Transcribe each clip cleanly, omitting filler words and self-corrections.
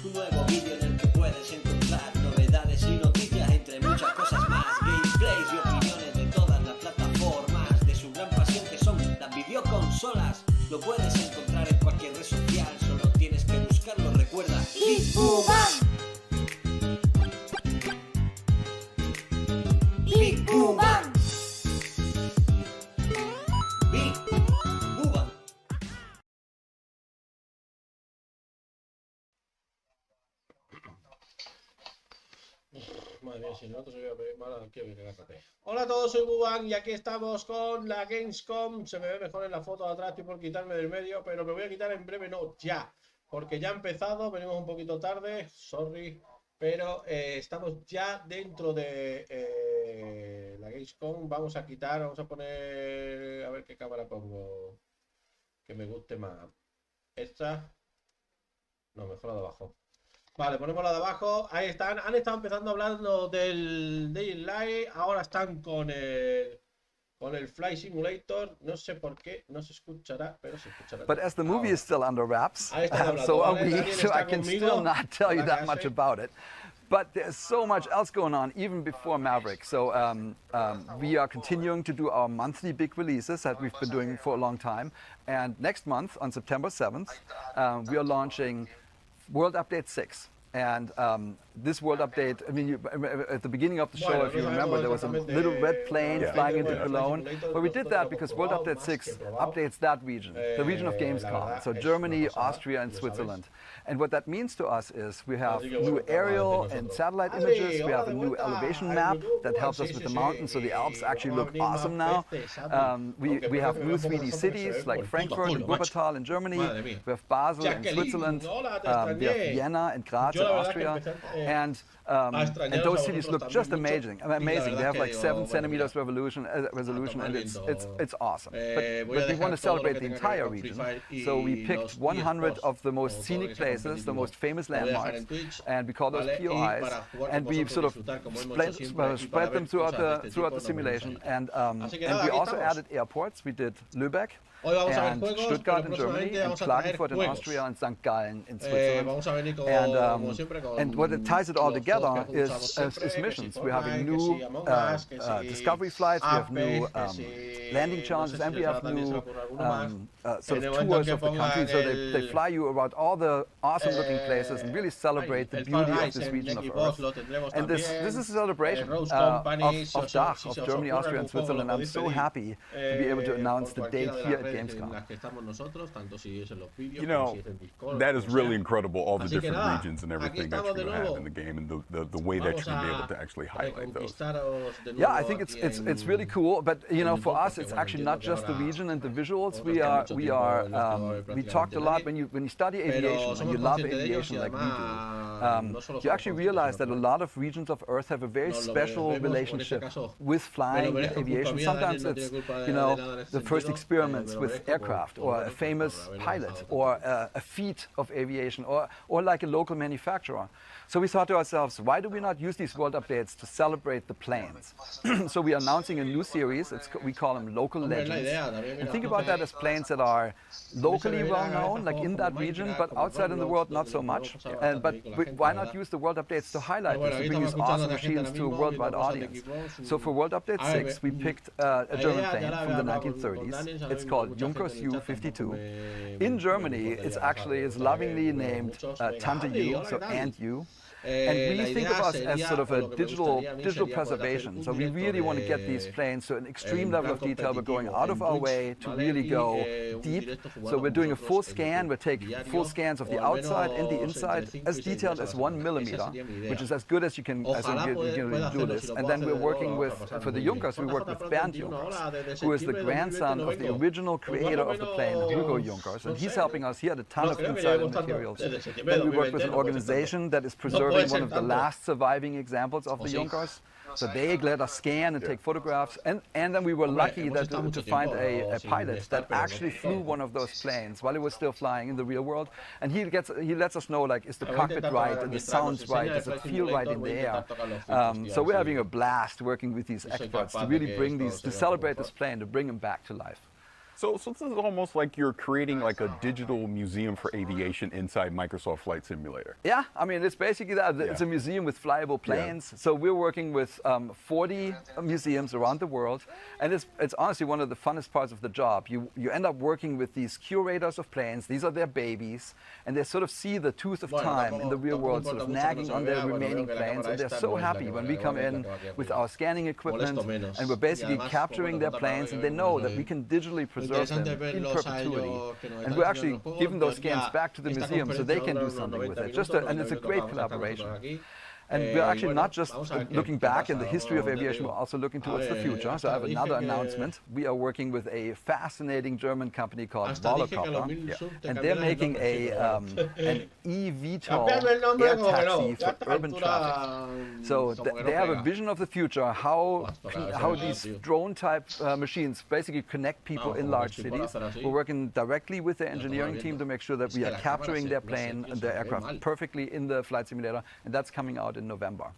un nuevo vídeo en el que puedes encontrar novedades y noticias, entre muchas cosas más, gameplays y opiniones de todas las plataformas, de su gran pasión que son las videoconsolas. Lo puedes encontrar en cualquier red social, solo tienes que buscarlo, recuerda, BigBhuvan. BigBhuvan. BigBhuvan. Madre mía, si no, se voy a Hola a todos, soy Bhuvan y aquí estamos con la Gamescom. Se me ve mejor en la foto de atrás, estoy por quitarme del medio, pero me voy a quitar en breve, no, ya. Porque ya ha empezado, venimos un poquito tarde, sorry, pero estamos ya dentro de la Gamescom. Vamos a quitar, vamos a poner, a ver qué cámara pongo que me guste más. Esta, no, mejor la de abajo. Vale, ponemos la de abajo, ahí están, han estado empezando hablando del Daylight, ahora están con el Fly Simulator, no sé por qué, no se escuchará, pero se escuchará. But as the movie is still under wraps, hablando, so are ¿vale? we, so I can still not tell you that much about it. But there's so much else going on, even before Maverick. So we are continuing to do our monthly big releases that we've been doing for a long time. And next month, on September 7th, we are launching World Update 6. And this world update, I mean, at the beginning of the show, if you remember, there was a little red plane flying into Cologne. But we did that because World Update 6 updates that region, the region of Gamescom. So Germany, Austria, and Switzerland. And what that means to us is we have new aerial and satellite images. We have a new elevation map that helps us with the mountains. So the Alps actually look awesome now. We have new 3D cities like Frankfurt and Wuppertal in Germany. We have Basel in Switzerland. We have Vienna and Graz in Austria. And those cities look just amazing. They have like 7 centimeters resolution, and it's awesome. But we want to celebrate the entire region, so we picked 100 of the most scenic places, the most famous landmarks, and we call those POIs. And we sort of spread them throughout the simulation. And we also added airports. We did Lübeck, and Stuttgart in Germany, and Klagenfurt in Austria, and St. Gallen in Switzerland. And what it ties it all together is missions. We're having new discovery flights, we have new landing challenges, and we have new sort of tours of the country. So they fly you around all the awesome looking places and really celebrate the beauty of this region of Earth. And this is a celebration of DACH, of Germany, Austria, and Switzerland. I'm so happy to be able to announce the date here at Gamescom. You know, that is really incredible, all the different regions and everything that you have in the game, and the way that you can be able to actually highlight those. Yeah, I think it's really cool, but you know, for us it's actually not just the region and the visuals. We talked a lot when you study aviation, when you love aviation like we do, you actually realize that a lot of regions of Earth have a very special relationship with flying, with aviation. Sometimes it's, you know, the first experiments with aircraft, or a famous pilot, or a feat of aviation, or like a local manufacturer. So we thought to ourselves, why do we not use these world updates to celebrate the planes? So we are announcing a new series. We call them local legends. And think about that as planes that are locally well known, like in that region, but outside in the world not so much. But why not use the world updates to highlight this, to bring these awesome machines to a worldwide audience? So for World Update 6, we picked a German plane from the 1930s. It's called Junkers U-52. In Germany, it's lovingly named Tante U, so Aunt U. And we think of us as sort of a digital preservation. So we really want to get these planes to an extreme level of detail. We're going out of our way to really go deep. So we're doing a full scan. We're taking full scans of the outside and the inside, as detailed as 1 millimeter, which is as good as you can do this. And then we're working with, for the Junkers, we work with Bernd Junkers, who is the grandson of the original creator of the plane, Hugo Junkers. And he's helping us. He had a ton of inside materials. Then we work with an organization that is preserving one of the last surviving examples of the Junkers. So they let us scan and take photographs, and then we were lucky to find a pilot that actually flew one of those planes while it was still flying in the real world. And he lets us know, like, is the cockpit right, and the sounds right, does it feel right in the air? So we're having a blast working with these experts to really bring these, to celebrate this plane, to bring them back to life. So this is almost like you're creating like a digital museum for aviation inside Microsoft Flight Simulator. Yeah, I mean, it's basically that. It's a museum with flyable planes. So we're working with 40 museums around the world. And it's honestly one of the funnest parts of the job. You end up working with these curators of planes. These are their babies. And they sort of see the tooth of time in the real world sort of nagging on their remaining planes. And they're so happy when we come in with our scanning equipment. And we're basically capturing their planes. And they know that we can digitally preserve them in perpetuity, and we're actually giving those scans back to the museum so they can do something with it. And it's a great collaboration. And we're actually not just looking back in the history of aviation, we're also looking towards the future. So I have another announcement. We are working with a fascinating German company called VAMOOOOOSSSS, and they're making an eVTOL air taxi for urban traffic. So they have a vision of the future, how these drone-type machines basically connect people in large cities. We're working directly with the engineering team to make sure that we are capturing their plane and their aircraft perfectly in the flight simulator, and that's coming out in November.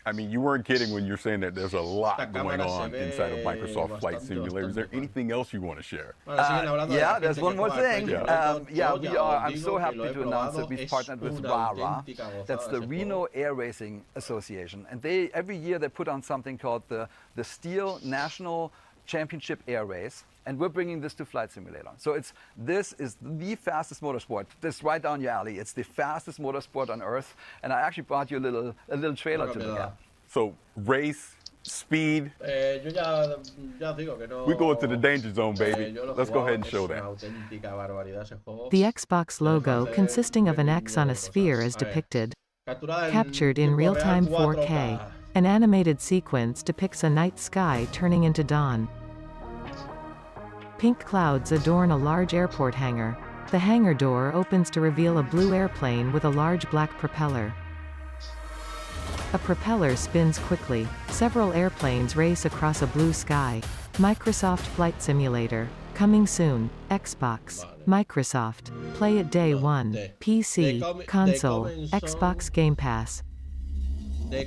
I mean, you weren't kidding when you're saying that there's a lot going on inside of Microsoft Flight Simulator. Is there anything else you want to share? Yeah, there's one more thing. I'm so happy to announce that we've partnered with RARA. That's the Reno Air Racing Association. And every year they put on something called the Steel National Championship Air Race. And we're bringing this to Flight Simulator. So this is the fastest motorsport. This is right down your alley. It's the fastest motorsport on Earth. And I actually brought you a little trailer to look at. So race, speed. We go into the danger zone, baby. Let's go ahead and show that. The Xbox logo consisting of an X on a sphere is depicted. Captured in real-time 4K. An animated sequence depicts a night sky turning into dawn. Pink clouds adorn a large airport hangar. The hangar door opens to reveal a blue airplane with a large black propeller. A propeller spins quickly. Several airplanes race across a blue sky. Microsoft Flight Simulator. Coming soon. Xbox. Microsoft. Play it day one. PC. Console. Xbox Game Pass. You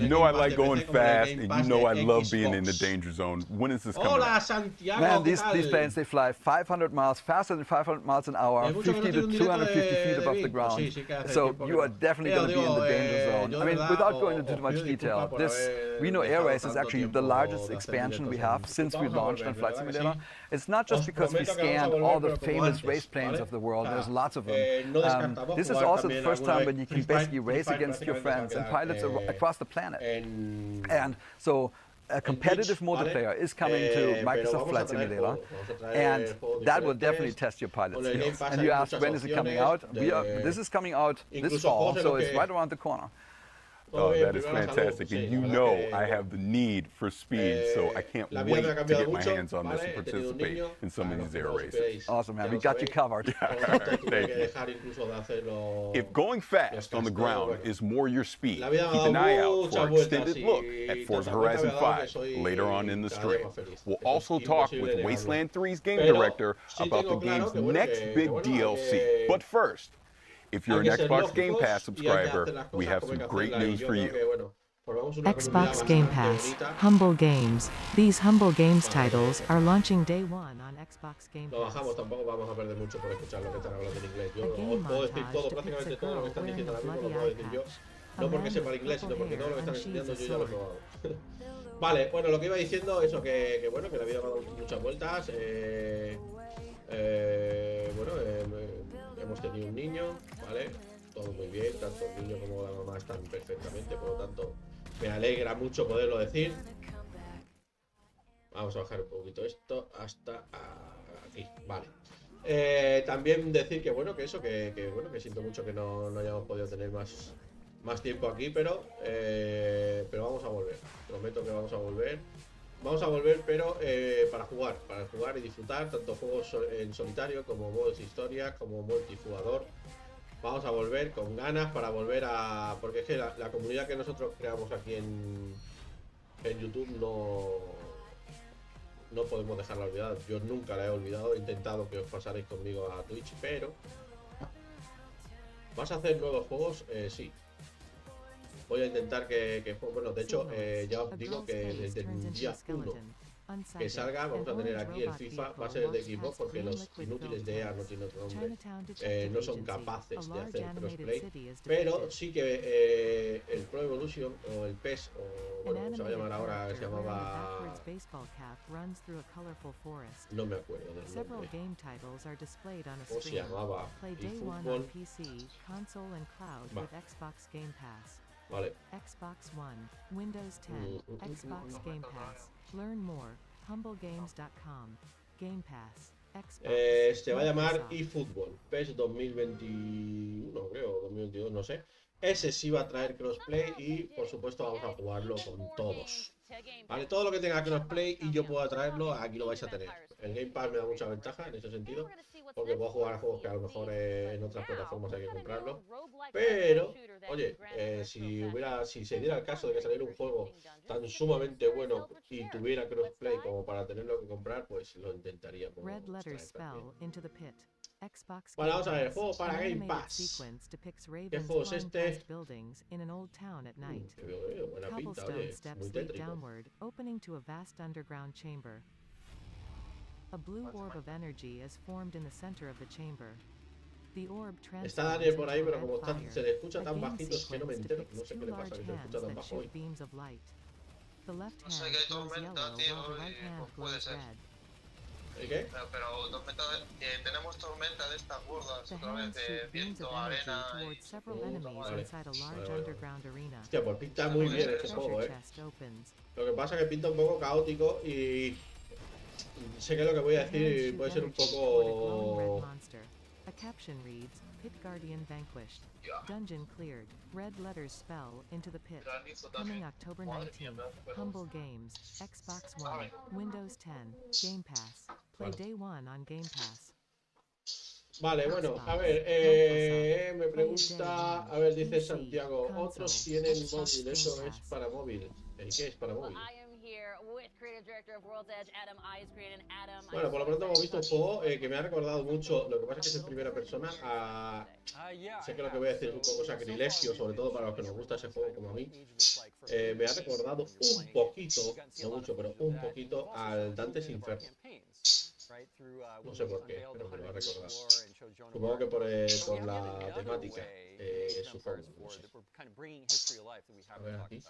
know I like going fast, and you know I love being in the danger zone. When is this coming out? Man, these planes, they fly 500 miles, faster than 500 miles an hour, 50 to 250 feet above the ground. So you are definitely going to be in the danger zone. I mean, without going into too much detail, this Reno Air Race is actually the largest expansion we have since we launched on Flight Simulator. It's not just because we scanned all the famous race planes of the world, there's lots of them. This is also the first time when you can basically race against your friends and pilots across the planet. And so a competitive multiplayer is coming to Microsoft Flight Simulator, and that will definitely test your pilot skills. And you asked, when is it coming out? This is coming out this fall, so it's right around the corner. Oh, that is fantastic. And you know I have the need for speed, so I can't wait to get my hands on this and participate in some of these air races. Awesome, man. We got you covered. Thank you. If going fast on the ground is more your speed, keep an eye out for an extended look at Forza Horizon 5 later on in the stream. We'll also talk with Wasteland 3's game director about the game's next big DLC. But first, if you're an Xbox Game Pass subscriber, we have some great news for you. Xbox Game Pass, Humble Games. These Humble Games titles are launching day one on Xbox Game Pass. Tampoco vamos a perder mucho por escuchar lo que están hablando en inglés. Yo os puedo decir todo, prácticamente todo lo que están diciendo ahora mismo lo puedo decir yo. No porque sepa el inglés, sino porque todo lo que están enseñando yo ya lo he probado. Vale, bueno, lo que iba diciendo, eso que bueno, que la vida ha dado muchas vueltas. Hemos tenido un niño, ¿vale? Todo muy bien, tanto el niño como la mamá están perfectamente, por lo tanto me alegra mucho poderlo decir. Vamos a bajar un poquito esto hasta aquí, vale. También decir que bueno, que eso, que siento mucho que no hayamos podido tener más tiempo aquí, pero vamos a volver. Prometo que vamos a volver. Vamos a volver, pero para jugar y disfrutar, tanto juegos en solitario como modos historia, como multijugador. Vamos a volver con ganas para volver a... Porque es que la comunidad que nosotros creamos aquí en YouTube no podemos dejarla olvidada. Yo nunca la he olvidado, he intentado que os pasaréis conmigo a Twitch, pero... ¿Vas a hacer nuevos juegos? Sí. Voy a intentar bueno, de hecho, ya os digo que desde el día 1 que salga. Vamos a tener aquí el FIFA, va a ser el de Xbox porque los inútiles de EA no tienen otro nombre, no son capaces de hacer crossplay, pero sí que el Pro Evolution o el PES, o bueno, se va a llamar ahora, se llamaba... no me acuerdo del nombre. ¿Cómo se llamaba? eFootball. Vale. Xbox One, Windows 10, Xbox Game Pass, Learn More, HumbleGames.com, Game Pass, Xbox. Se va a llamar eFootball, PES 2021, creo, 2022, no sé. Ese sí va a traer crossplay y, por supuesto, vamos a jugarlo con todos. Vale, todo lo que tenga crossplay y yo pueda traerlo, aquí lo vais a tener. El Game Pass me da mucha ventaja en ese sentido, porque puedo jugar a juegos que a lo mejor en otras plataformas hay que comprarlo. Pero, oye, si se diera el caso de que saliera un juego tan sumamente bueno y tuviera crossplay como para tenerlo que comprar, pues lo intentaría. Vale, vamos a ver, juego para Game Pass. ¿Qué juego es este? Buena pinta, oye, muy tétrico. Está Daniel por ahí, pero como se le escucha tan bajito es que no me entero. No sé qué le pasa, que se le escucha tan bajo hoy. No sé, que hay tormenta, tío, y puede ser. ¿El qué? Pero tormenta, tenemos tormenta de estas gordas otra vez, de viento, arena y... Vale. Hostia, pues pinta muy bien este juego, Lo que pasa es que pinta un poco caótico y... sé que lo que voy a decir puede ser un poco... A caption reads, Pit Guardian vanquished. Dungeon cleared. Red letters spell into the pit. Coming October 19th. Humble Games. Xbox One. Windows 10. Game Pass. Play Day 1 on Game Pass. Vale, bueno, a ver, me pregunta, a ver, dice Santiago, otros tienen móvil, eso es para móvil. ¿El qué es para móvil? Bueno, por lo pronto hemos visto un juego que me ha recordado mucho, lo que pasa es que es en primera persona, sé que lo que voy a decir es un poco sacrilegio, sobre todo para los que nos gusta ese juego como a mí. Me ha recordado un poquito, no mucho, pero un poquito al Dante's Inferno. No sé por qué, pero me lo va a recordar. Supongo que por la temática es su juego. No sé. A ver aquí.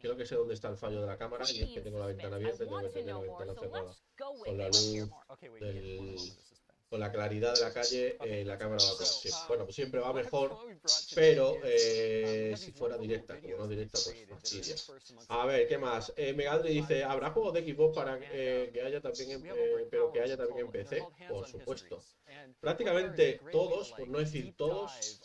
Creo que sé dónde está el fallo de la cámara y es que tengo la ventana abierta y tengo que tener la ventana cerrada. Con la luz con la claridad de la calle, la cámara va peor. Sí. Bueno, pues siempre va mejor, pero si fuera directa, como no directa, pues fastidia. A ver, ¿qué más? Megadri dice, ¿habrá juegos de equipos para que haya también pero que haya también en PC? Por supuesto. Prácticamente todos, por no decir todos,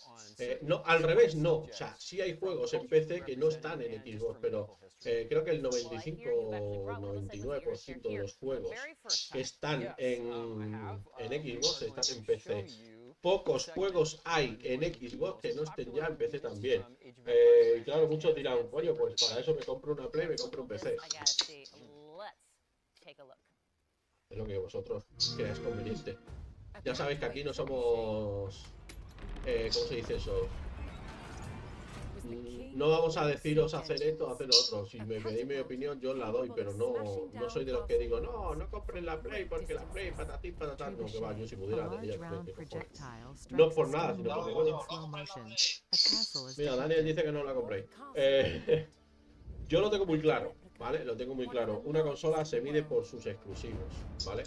no, al revés no. O sea, sí hay juegos en PC que no están en Xbox, pero creo que el 95 o 99% de los juegos que están en Xbox están en PC. Pocos juegos hay en Xbox que no estén ya en PC también. Y claro, muchos dirán, coño, pues para eso me compro una Play, me compro un PC. Es lo que vosotros creáis conveniente. Ya sabéis que aquí no somos... ¿cómo se dice eso? No vamos a deciros hacer esto o hacer lo otro. Si me pedís mi opinión, yo la doy, pero no soy de los que digo, no compren la Play porque la Play, patatín, patatán. No, que va, yo si pudiera tendría Play. No por nada, sino porque coño. Mira, Daniel dice que no la compréis. Yo lo tengo muy claro, ¿vale? Lo tengo muy claro. Una consola se mide por sus exclusivos, ¿vale?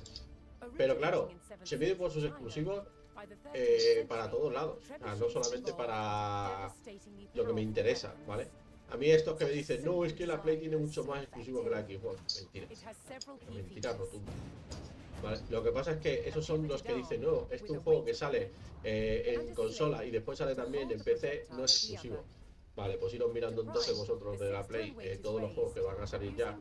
Pero claro, se mide por sus exclusivos para todos lados, no solamente para lo que me interesa, ¿vale? A mí estos que me dicen, no, es que la Play tiene mucho más exclusivo que la Xbox, mentira, mentira rotunda, ¿vale? Lo que pasa es que esos son los que dicen, no, es que un juego que sale en consola y después sale también en PC no es exclusivo. Vale, pues iros mirando entonces vosotros de la Play todos los juegos que van a salir ya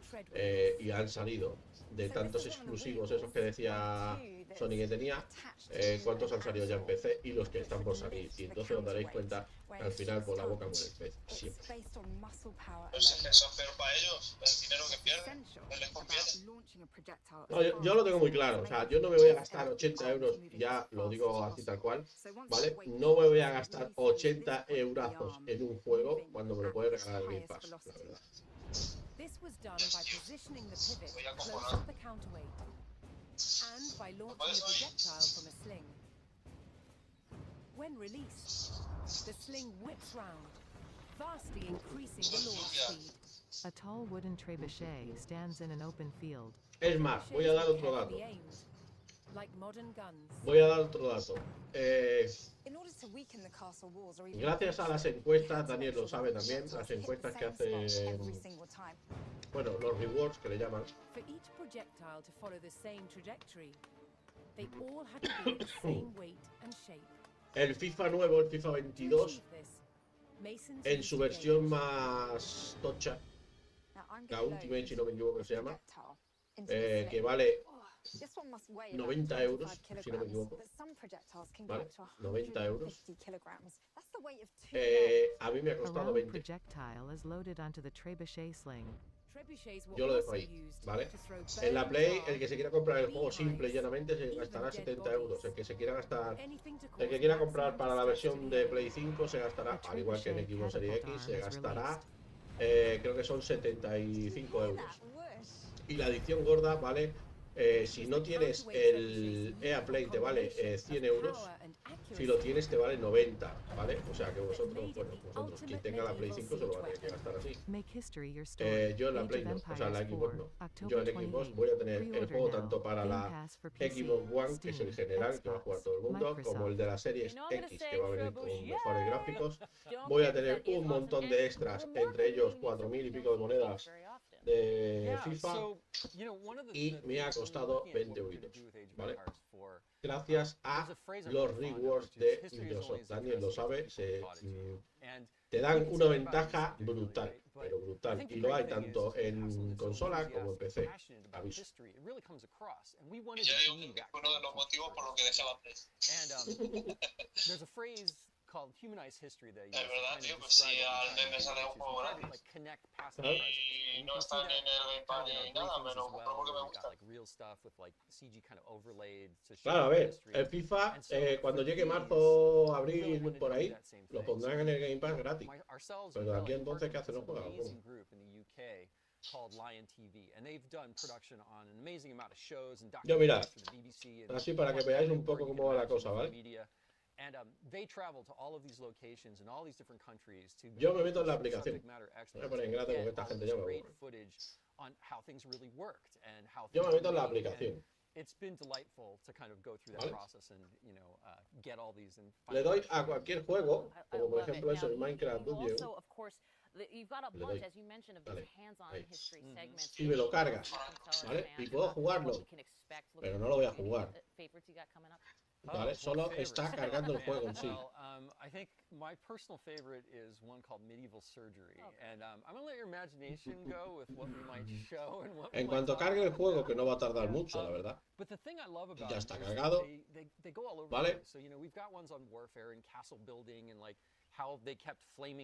y han salido de tantos exclusivos, esos que decía Sony que tenía, cuántos han salido ya en PC y los que están por salir. Y entonces os daréis cuenta que al final por la boca muere el pez, siempre. Pues eso es peor para ellos, el dinero que pierden, no les conviene. No, yo lo tengo muy claro, o sea, yo no me voy a gastar 80 euros, ya lo digo así tal cual, ¿vale? No me voy a gastar 80 eurazos en un juego cuando me lo puede regalar el Game Pass, la verdad. This was done by positioning the pivot close to the counterweight and by launching the projectile from a sling. When released, the sling whips round, vastly increasing the launch speed. A tall wooden trebuchet stands in an open field. Es más, voy a dar otro dato. Like modern guns. Voy a dar otro dato. Gracias a las encuestas, Daniel lo sabe también, las encuestas que hace, bueno, los rewards que le llaman. For each projectile to follow the same trajectory, they all had to be the same weight and shape. El FIFA nuevo, el FIFA 22, en su versión más tocha, la Ultimate, si no me equivoco, se llama, que vale 90 euros, si no me equivoco. Vale, 90 euros. A mí me ha costado 20. Yo lo dejo ahí, ¿vale? En la Play, el que se quiera comprar el juego simple y llanamente se gastará 70 euros. El que se quiera gastar, el que quiera comprar para la versión de Play 5 se gastará, al igual que en Xbox Series X, se gastará, creo que son 75 euros. Y la edición gorda, ¿vale? Si no tienes el EA Play te vale 100 euros, si lo tienes te vale 90, ¿vale? O sea que vosotros, bueno, vosotros, quien tenga la Play 5 se lo va a tener que gastar así. Yo en la Play no, o sea en la Xbox no. Yo en Xbox voy a tener el juego tanto para la Xbox One, que es el general, que va a jugar todo el mundo, como el de la Series X, que va a venir con mejores gráficos. Voy a tener un montón de extras, entre ellos 4000 y pico de monedas de FIFA, y me ha costado 20 euros, ¿vale? Gracias a los rewards de Microsoft. Daniel lo sabe, te dan una ventaja brutal, pero brutal, y lo hay tanto en consola como en PC. Aviso. Ya digo que fue uno de los motivos por los que dejé la Play. Es verdad, tío, pues si al nene sale un juego gratis y no están en el Game Pass ni nada, me lo compro porque me gusta. Claro, a ver, el FIFA, cuando llegue marzo, abril, por ahí, lo pondrán en el Game Pass gratis. Pero de aquí entonces, ¿qué hacen los juegos? Yo mirad, así para que veáis un poco cómo va la cosa, ¿vale? Yo me meto en la aplicación. Voy a poner en gratis porque esta gente ya me aburre. Yo me meto en la aplicación. ¿Vale? Le doy a cualquier juego, como por ejemplo eso, el Minecraft Dungeon. Le doy, vale, ahí. Y me lo cargas, ¿vale? Y puedo jugarlo, pero no lo voy a jugar. Vale, solo está cargando el juego en sí. En cuanto cargue el juego, que no va a tardar mucho, la verdad. Y ya está cargado. Vale.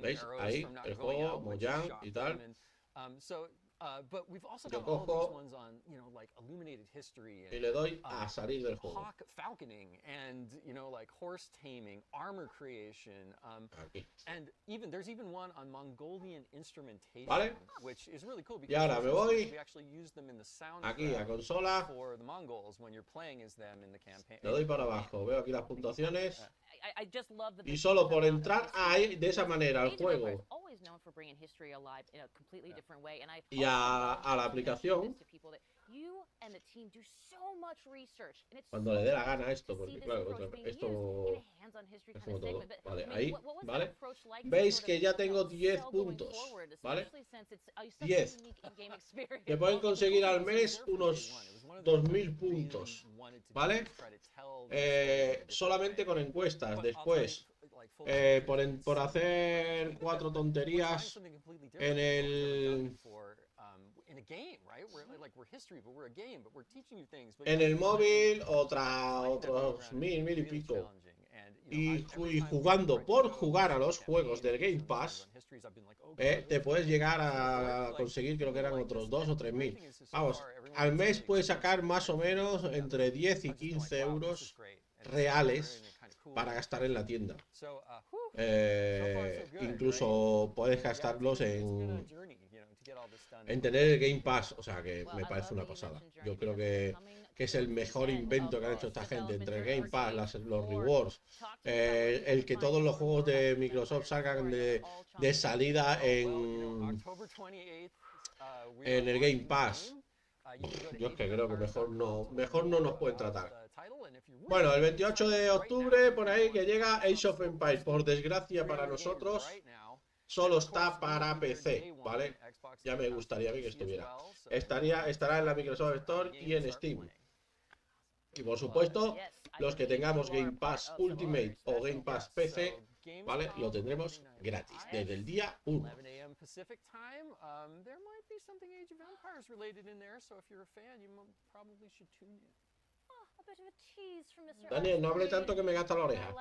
¿Veis? Ahí, el juego, Mojang y tal. Yo cojo y le doy a salir del juego. Aquí. ¿Vale? Y ahora me voy aquí a consola. Le doy para abajo, veo aquí las puntuaciones. Y solo por entrar ahí, de esa manera al juego y a la aplicación, cuando le dé la gana a esto, porque claro, esto es como todo. Vale, ahí, ¿vale? Veis que ya tengo 10 puntos, ¿vale? 10. Que pueden conseguir al mes unos 2000 puntos, ¿vale? Solamente con encuestas. Después, por hacer 4 tonterías en el móvil, otros 1000 y pico. Y jugando por jugar a los juegos del Game Pass, te puedes llegar a conseguir, creo que eran otros 2 o 3000. Vamos, al mes puedes sacar más o menos entre 10 y 15 euros reales para gastar en la tienda. Incluso puedes gastarlos en tener el Game Pass, o sea que me parece una pasada. Yo creo que es el mejor invento que han hecho esta gente, entre el Game Pass, los rewards, el que todos los juegos de Microsoft salgan de salida en el Game Pass. Yo es que creo que mejor no nos pueden tratar. Bueno, el 28 de octubre, por ahí que llega Age of Empires. Por desgracia para nosotros, solo está para PC, ¿vale? Ya me gustaría a mí que estuviera. Estará en la Microsoft Store y en Steam. Y por supuesto, los que tengamos Game Pass Ultimate o Game Pass PC, ¿vale? Lo tendremos gratis, desde el día 1. Daniel, no hable tanto que me gasta la oreja.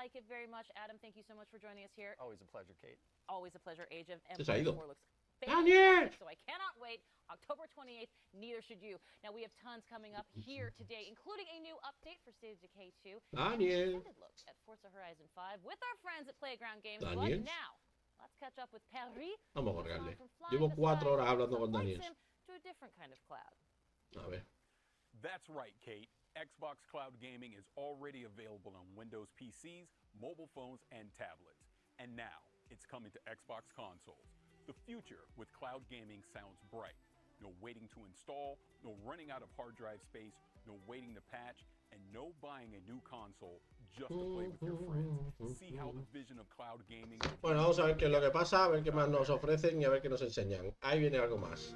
Se ha ido. Daniel! October 28th, neither should you. Now we have tons coming up here today, including a new update for State of Decay 2, Daniel. extended look at Forza Horizon 5 with our friends at Playground Games. Daniel. But now, let's catch up with Paris. Vamos a colgarle. Llevo 4 horas hablando con Daniel. To a different kind of cloud. A ver. That's right, Kate. Xbox Cloud Gaming is already available on Windows PCs, mobile phones, and tablets. And now, it's coming to Xbox consoles. The future with cloud gaming sounds bright. No waiting to install, no running out of hard drive space, no waiting to patch, and no buying a new console just to play with your friends. See how the vision of cloud gaming... Bueno, vamos a ver qué es lo que pasa, a ver qué más nos ofrecen y a ver qué nos enseñan. Ahí viene algo más.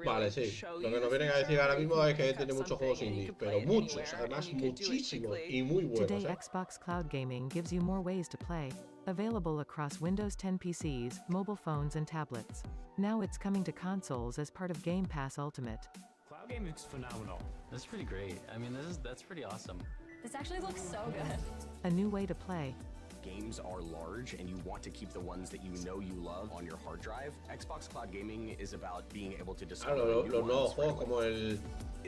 Vale, sí. Lo que nos vienen a decir ahora mismo es que tiene muchos juegos indie, pero muchos, además muchísimos y muy buenos. Today, Xbox Cloud Gaming gives you more ways to play. Available across Windows 10 PCs, mobile phones, and tablets. Now it's coming to consoles as part of Game Pass Ultimate. Cloud gaming is phenomenal. That's pretty great. I mean, that's pretty awesome. This actually looks so good. A new way to play. Games are large and you want to keep the ones that you know you love on your hard drive. Xbox Cloud Gaming is about being able to discover los nuevos juegos como el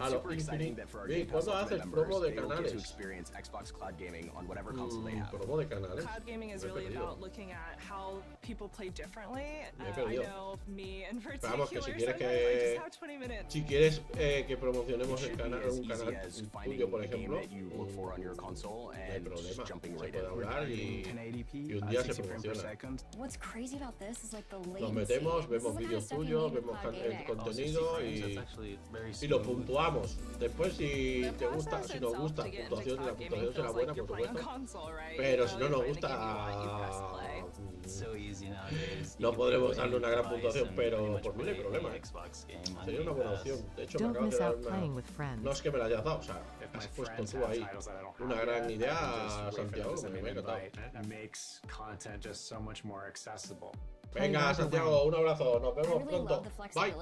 super exciting that for our Game Pass Ultimate members, they will get to experience Xbox Cloud Gaming on whatever console they have. Promo de canales. Cloud gaming is really about looking at how people play differently. I know me in particular. Vamos, que si quieres si quieres que promocionemos el canal, un canal tuyo, por ejemplo, no hay problema. Se puede hablar y un día se promociona. Nos metemos, vemos vídeos tuyos, vemos el contenido y lo puntuamos. Después si te gusta, si nos gusta, la puntuación será buena, por supuesto. Pero si no nos gusta, no podremos darle una gran puntuación, pero por mí no hay problema. Sería una buena opción. De hecho, me acabas de dar una... No es que me la hayas dado, o sea, has puesto tú ahí una gran idea, Santiago, que me ha encantado. Venga, Santiago, un abrazo, nos vemos pronto. Bye.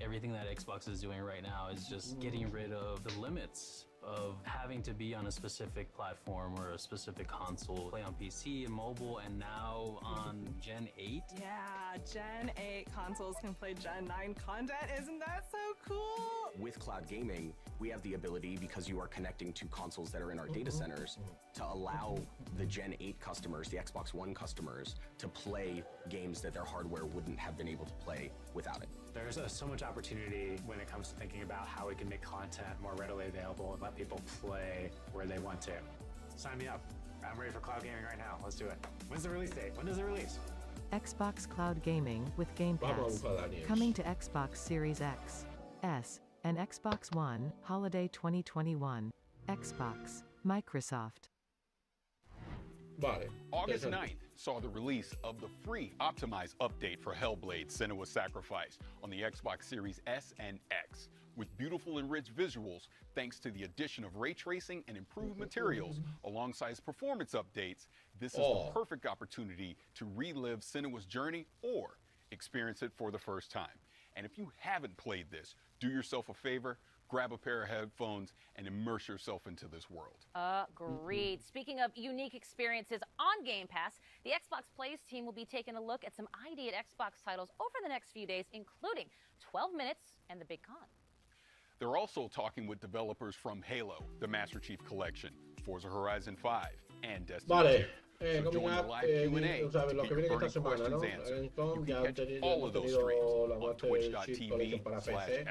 Everything that Xbox is doing right now is just getting rid of the limits of having to be on a specific platform or a specific console, play on PC and mobile, and now on Gen 8. Yeah, Gen 8 consoles can play Gen 9 content. Isn't that so cool? With cloud gaming, we have the ability, because you are connecting to consoles that are in our data centers, to allow the Gen 8 customers, the Xbox One customers, to play games that their hardware wouldn't have been able to play without it. There's so much opportunity when it comes to thinking about how we can make content more readily available and let people play where they want to. Sign me up. I'm ready for cloud gaming right now. Let's do it. When's the release date? When does it release? Xbox Cloud Gaming with Game Pass. Coming to Xbox Series X, S, and Xbox One, Holiday 2021. Xbox, Microsoft. Vale. August 9th saw the release of the free optimized update for Hellblade: Senua's Sacrifice on the Xbox Series S and X. With beautiful and rich visuals, thanks to the addition of ray tracing and improved materials alongside performance updates, this is the perfect opportunity to relive Senua's journey or experience it for the first time. And if you haven't played this, do yourself a favor, grab a pair of headphones and immerse yourself into this world. Agreed. Speaking of unique experiences on Game Pass, the Xbox Plays team will be taking a look at some ID at Xbox titles over the next few days, including 12 Minutes and The Big Con. They're also talking with developers from Halo, the Master Chief Collection, Forza Horizon 5, and Destiny 2. coming up, o sea, los que vienen esta semana, ¿no? Gamescom ya han tenido la Master Chief Collection para PC,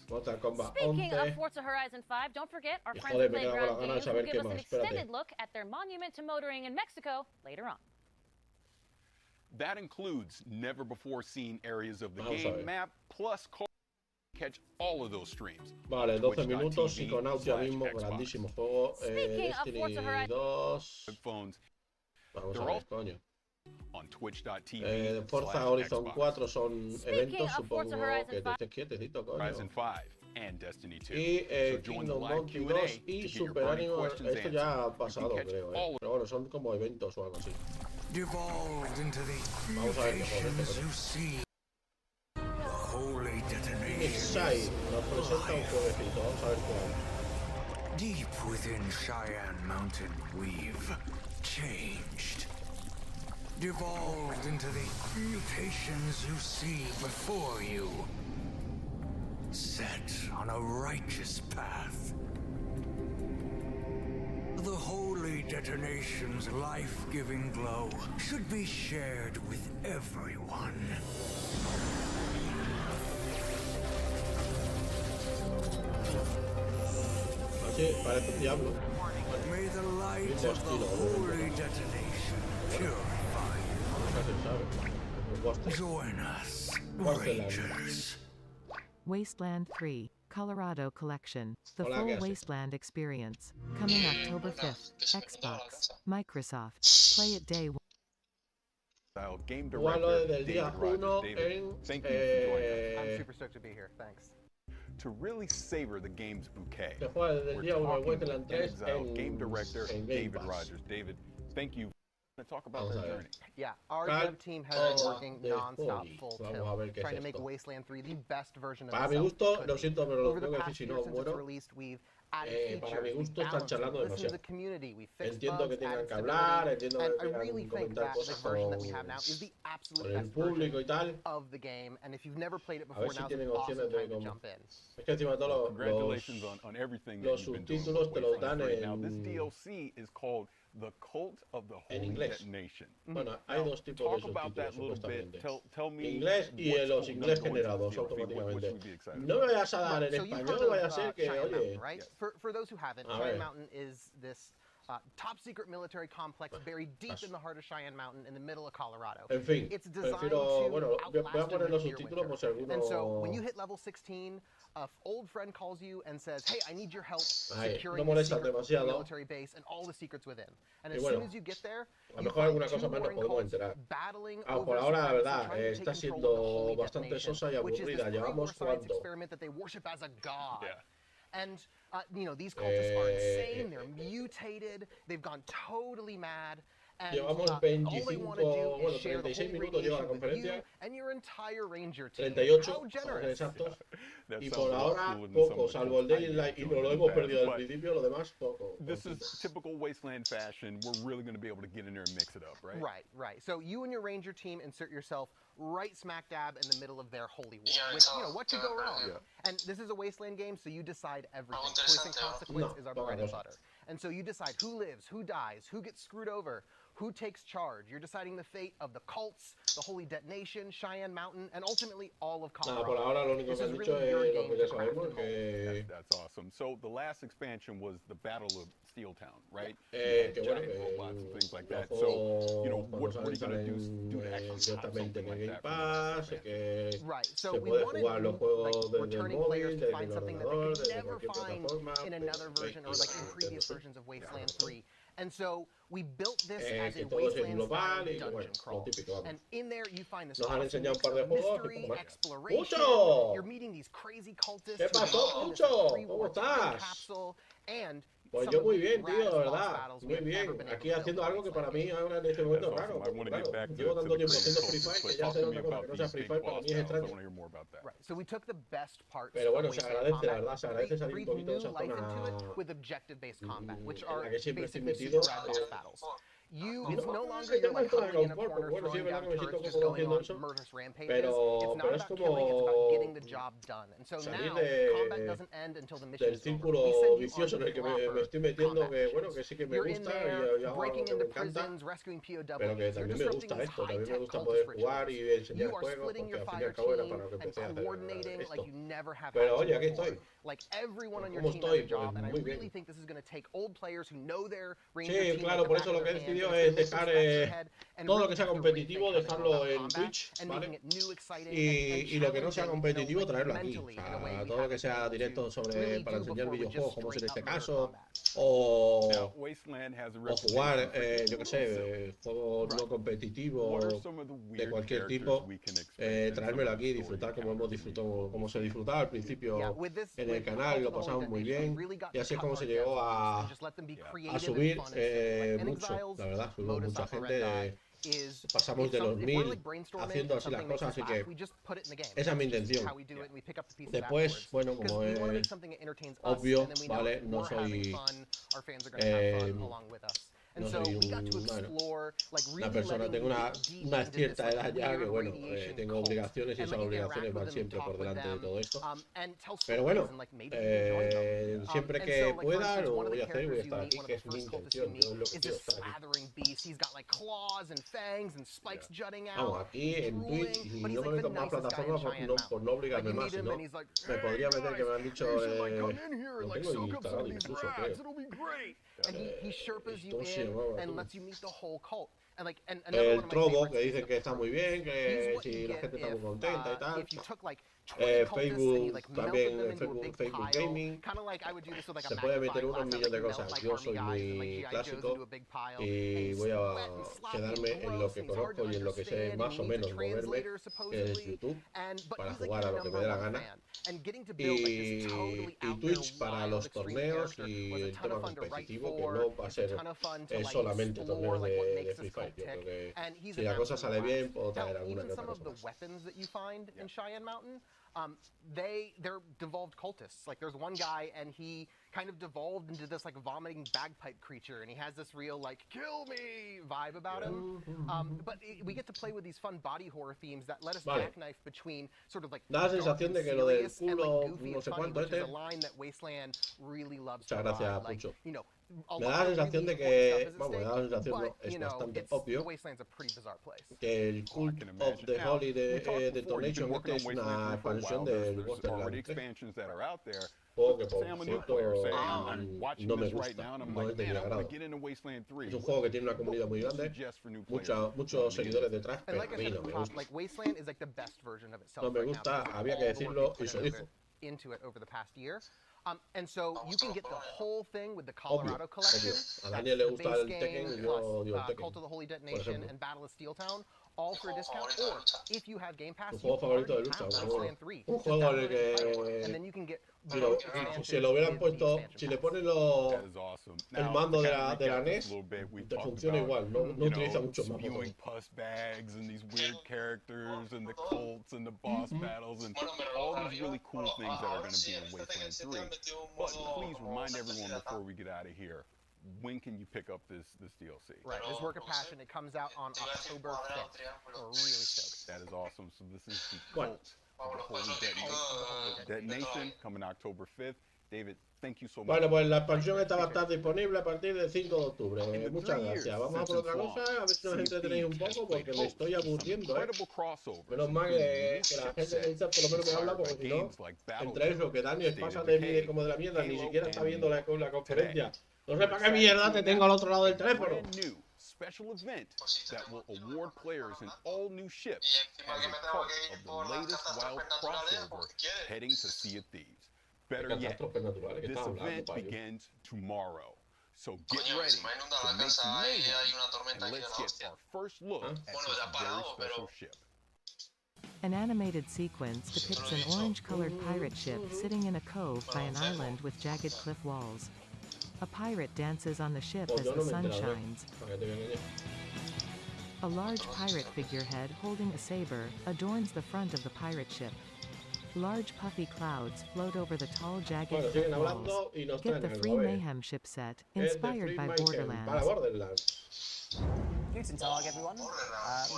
Mortal Kombat 11. Speaking of Forza Horizon 5, don't forget our friends Joder, at me quedo con las ganas de Playground Games saber will qué give us an más. extended Espérate. look at their monument to motoring in Mexico later on. That includes never-before-seen areas of the Vamos a ver. game map, plus catch all of those streams. Vale, 12 minutos, Psiconautia mismo, grandísimo juego. Destiny 2. Phones. Vamos a ver, coño. On twitch.tv. Forza Horizon 4 son eventos, supongo que te estés quietecito, coño. Horizon 5 and Destiny 2. Y So join the Kingdom live Monkey Q&A 2 y to get your Super burning Animal, questions esto ya ha answered. pasado, creo, pero bueno, son como eventos o algo así. Devolved into the Vamos a ver qué juego es you see. The holy detonation. Inside nos presenta un jueguecito, vamos a ver cuál. Deep within Cheyenne Mountain, we've changed. Devolved into the mutations you see before you. Set on a righteous path. The holy detonation's life-giving glow should be shared with everyone. Así, parece un diablo. May the light of the holy detonation purify you. Join us, Rangers. Wasteland 3, Colorado Collection, the Hola, full ¿qué haces? Wasteland experience, coming October 5th, Xbox, Microsoft, play it day 1. Game Jugalo director desde el día David 1 Rogers. David, en... thank you for joining us. I'm super stoked to be here, thanks. To really savor the game's bouquet, Se juega desde el we're día 1 de talking with Wasteland 3 exiled game director en Game David Pass. Rogers. David, thank you. To talk about Vamos their a ver. journey. Yeah, our Cal- dev team has been working de non-stop, Poli. full Vamos a tilt, ver qué es trying to make esto. Wasteland 3 the best version of Para mi itself gusto, it could lo be. siento, pero lo Over the tengo que decir past si year no since it's muero. released, we've added Para mi features, gusto we've están balanced it, charlando listened to demasiado. the community, we fixed Entiendo bugs, que tengan added que hablar, stability, entiendo and que I really tengan que think comentar that the cosas version that we have now is the con absolute el best version público y tal. of the game, and if you've never played it A ver before, si now's an tienen awesome opciones de time to cómo. jump in. Es que encima de todo Congratulations on everything that los you've been doing subtítulos with te los Wasteland dan 3. Now, this en DLC is called The Cult of the en Holy inglés. Detonation. Bueno, hay dos tipos de Talk about that subtítulos a little bit. supuestamente. Tell me Inglés y what's los cool. inglés Not going into generados the DLC, what automáticamente. should we be excited No me about? vayas a dar en So you've español, heard vaya a of, ser que, Cheyenne oye... Mountain, right? Yes. For those who haven't, A Cheyenne ver. Mountain is this top secret military complex buried deep in the heart of Cheyenne Mountain in the middle of Colorado. En fin, It's designed prefiero... to Bueno, voy a outlast a poner los nuclear subtítulos por si winter. And so when you alguno... hit level 16, an old friend calls you and says, hey, I need your help Ay, securing no the molestas secret demasiado. military base and all the secrets within. And Y as bueno, soon as you get there, a lo you mejor find alguna two cosa más nos warring podemos cults enterar. battling Por over ahora, la supremacy, verdad, trying to take está control of the siendo holy bastante detonation, sosa y which is this aburrida. Llevamos pre-war science cuánto. experiment that they worship as a god. Yeah. And, you know, these cultists are insane, they're mutated, they've gone totally mad. And Llevamos all they want to 25, do bueno, is share the 36 holy minutos lleva la radiation with you conferencia. and your entire ranger team. 38, How para ser generous. exactos. That Y sounds por a lot ahora, cooler than poco, some of the salvo el tools I Daylight, y used nos lo in the hemos past, perdido al but principio, lo demás, poco. This is typical Wasteland fashion. We're really going to be able to get in there and mix it up, right? Right, right. So you and your ranger team insert yourself right smack dab in the middle of their holy war. Which, you know, what could go wrong? Yeah. And this is a Wasteland game, so you decide everything. Choice and consequence is our bread and butter. And so you decide who lives, who dies, who gets screwed over, who takes charge. You're deciding the fate of the cults, the holy detonation, Cheyenne Mountain, and ultimately all of Nada, Colorado. por ahora lo único This que is han dicho really your es lo game que ya to craft sabemos, and hold. que... That's awesome. So the last expansion was the Battle of Steeltown, right? que You bueno, had giant robots and things like that. los So, you know, juegos what are you going to do to actually stop directamente something en like Game that? Pass, que Right, so se we puede wanted jugar los juegos like, desde el returning móvil, players to desde find el something that they ordenador, could desde never cualquier find plataforma. in another version or like in previous versions of Wasteland 3. And so we built this as que a todo es Wasteland global style y dungeon bueno, lo crawl. típico, vamos. And in there you find this Nos han awesome enseñado mix un par de of juegos que mystery, como más. exploration. ¡Mucho! You're meeting these crazy cultists ¿Qué who pasó, are in this Mucho? pre-war ¿Cómo time estás? capsule, and Pues some yo of muy the bien, tío, raddest de boss verdad. battles Muy we've bien. ever been able Aquí to haciendo build algo que in para mí Wasteland. ahora en este momento es That's raro. awesome. I want to Claro, get back to llevo the tanto tiempo crazy haciendo Free cultists, Fire que but ya talk sé to me otra cosa about que no sea these Free big Fire, para boss mí es battles. I extraño. want to hear more about that. Right, so we took the best parts Pero bueno, of se Wasteland agradece, la combat, verdad, se agradece salir un breathed poquito de new esa life into it zona with objective-based combat, which en are la que siempre estoy basically metido. super rad boss battles. It's no longer you're like hovering in a corner, throwing down turrets, just going on murderous rampages. It's not about killing, it's about getting the job done. And so now, combat doesn't end until the mission's over. We send you on proper combat. You're in there, breaking into prisons, rescuing POWs, you're disrupting these high-tech cultist rituals. You are splitting your fire team and coordinating like you never have had to before. Like everyone on your team has a job, and I really think this is going to take old players who know their Ranger team. Sí, claro, por eso lo que he decidido es dejar todo lo que sea competitivo, dejarlo en Twitch, ¿vale? Y lo que no sea competitivo, traerlo aquí. O sea, todo lo que sea directo para enseñar videojuegos, como es en este caso, o jugar, yo qué sé, juegos no competitivos de cualquier tipo, traérmelo aquí, disfrutar como hemos disfrutado, como se disfrutaba al principio en el canal, lo pasamos muy bien, y así es como se llegó a subir mucho, la verdad, subimos mucha gente, pasamos de los 1000 haciendo así las cosas, así que esa es mi intención. Después, bueno, como es obvio, ¿vale? No soy una persona, tengo una cierta edad ya que, bueno, tengo obligaciones y esas obligaciones van siempre por delante de todo esto. Pero bueno, siempre que pueda lo voy a hacer y voy a estar aquí, que es mi intención, yo es lo que quiero estar aquí. Vamos, aquí en Twitch, y no me meto en más plataformas por no obligarme más, sino me podría meter, que me han dicho, lo tengo instalado incluso, creo. El Trovo, que dicen que está muy bien, que si la gente está muy contenta y tal. Facebook, también Facebook Gaming. Se puede meter un millón de cosas. Yo soy muy clásico y voy a quedarme en lo que conozco y en lo que sé más o menos moverme, que es YouTube, para jugar a lo que me dé la gana. Y Twitch para los torneos y el tema competitivo, que no va a ser solamente torneos de Free Fire. Yo creo que si la cosa sale bien, puedo traer alguna que otra cosa más. They're devolved cultists. Like there's one guy and he kind of devolved into this like vomiting bagpipe creature, and he has this real like kill me vibe about him. But we get to play with these fun body horror themes that let us jackknife between sort of like da la sensación de que lo del culo no sé cuánto a line that Wasteland really loves to ride. Muchas gracias, like, Pucho. you know, me da la sensación de que, vamos, me da la sensación, no, es bastante obvio que el Cult of the Holy Detonation este es una expansión del Borderlands 3. Juego que por cierto no me gusta, no es de mi agrado. Es un juego que tiene una comunidad muy grande, muchos seguidores detrás, pero a mí no me gusta. No me gusta, había que decirlo y se dijo. And so you can get the whole thing with the Colorado collection. A Daniel le gusta el Tekken y yo digo el Tekken. Cult of the Holy Detonation and Battle of Steel Town, all for a discount. Or if you have Game Pass, tu juego favorito de lucha, un juego en el que and then you can get si lo hubieran puesto, si le ponen el mando de la NES, te funciona igual, no utiliza mucho más. Pus bags and these weird characters and the cults and the boss battles and all these really cool things that are going to be in Wasteland 3. But please remind everyone before we get out of here, when can you pick up this DLC? Right, this Work of Passion, it comes out on October 5th. We're really stoked. That is awesome. So this is the Cult of the Holy Detonation coming October 5th. David, thank you so much. Bueno, pues la expansión esta va a estar disponible a partir del 5 de octubre. Muchas gracias. Vamos a por otra cosa, a ver si nos entretenéis un poco, porque me estoy aburriendo, Menos mal que la gente de Insta por lo menos me habla, porque si no, entre eso, que Daniel pasa de mí como de la mierda, ni siquiera está viendo la conferencia. No sé para qué mierda te tengo al otro lado del teléfono. Special event that will award players an all-new ship as a part of the latest WoW crossover heading to Sea of Thieves. Better yet, this event begins tomorrow. So get ready to make some mayhem, and let's get our first look at this very special ship. An animated sequence depicts an orange-colored pirate ship sitting in a cove by an island with jagged cliff walls. A pirate dances on the ship as the sun shines. A large pirate figurehead holding a saber adorns the front of the pirate ship. Large puffy clouds float over the tall jagged cliff walls. Get the free Mayhem ship set, inspired by Borderlands. Guten Tag, everyone.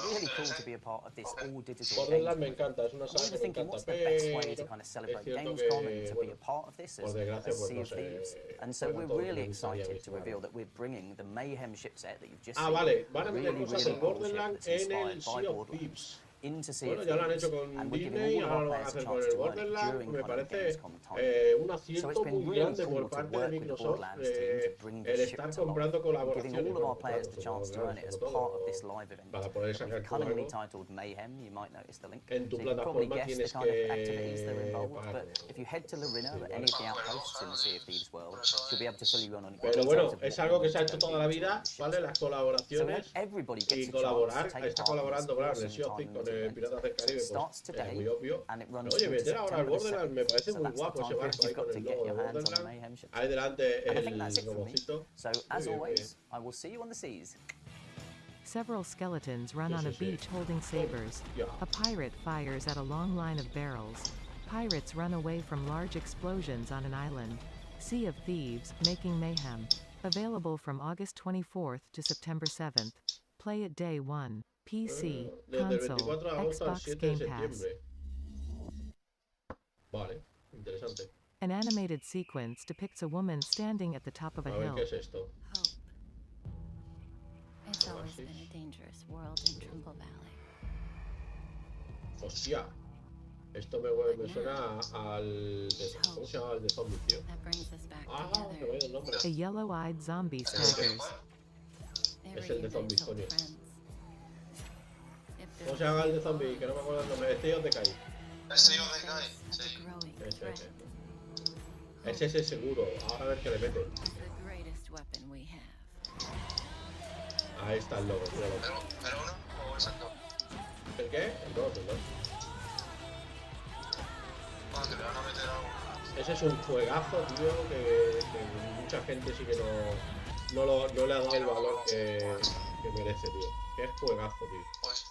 Really cool to be a part of this all-digital Borderlands me encanta, es una saga que me thinking, encanta, what's the best way to pero kind of es celebrate cierto Gamescom que, and to be a part of this por as desgracia, pues Sea no of Thieves? And so juega we're todo lo que really me gustaría excited to visto. reveal that we're bringing the Mayhem chipset that you've just seen. Vale, van a meter Really, cosas really en cool chip Borderlands that's en el inspired Sea by of Borderlands Thieves. into Sea Bueno, of ya lo han Thieves, hecho con and we're giving Disney, all of ahora our lo van a players a hacer con chance el to earn it Borderlands. during Me kind of parece Gamescom time. un So acierto it's been muy really grande cool por to parte de work with the Microsoft Borderlands team to bring el this ship estar to life, comprando and colaboraciones giving all of our con players the otros, chance to earn it as sobre part of todo this live event para poder that sacar we've tu cunningly algo. titled Mayhem. You might notice the link. En tu So you can probably plataforma guess the tienes kind of activities that are involved, pagar. but if you head to Larina or any of the outposts in the Sea of Thieves world, you'll be able to fill you in on Pero bueno, details of es what algo you que need se ha to hecho go toda do la to vida, earn the ship. ¿vale? Las So colaboraciones everybody gets y a chance colaborar, to take está part in colaborando, this claro, en el awesome Sea of Thieves time con el event. Piratas del So Caribe, it starts pues es today muy obvio. and it Pero runs oye, through to meter ahora al September the Borderlands me 2nd. parece So muy that's the guapo ese time period barco ahí you've con got to el get logo de your hands on the Borderlands. Mayhem ship. Ahí delante And I think that's el it from me. robocito. So as always, I will see you on the seas. Several skeletons run on a beach holding sabers. A pirate fires at a long line of barrels. Pirates run away from large explosions on an island. Sea of Thieves, Making Mayhem. Available from August 24th to September 7th. Play it day 1. PC, Desde el console, 24 de agosto al Xbox 7 de Game Pass. septiembre. Vale, interesante. An animated sequence depicts a woman standing at the top of a A ver hill. qué es esto. It's always been a dangerous world in Trumbull Valley. Hostia. Esto me suena al... ¿Cómo se llama el de zombies, tío? Ah, que me ha ido el nombre. A yellow-eyed zombie staggers. Es el de zombies, coño. ¿Cómo se llama el de zombies? Que no me acuerdo el nombre. Este of the Kai. Sí. Ese seguro. Ahora a ver qué le mete. Ahí está el logo, míralo. ¿Pero uno o el santo? ¿El qué? El 2, el 2. Ah, que le van a meter algo. Ese es un juegazo, tío, que mucha gente sí que no le ha dado el valor que merece, tío. Qué juegazo, tío. Pues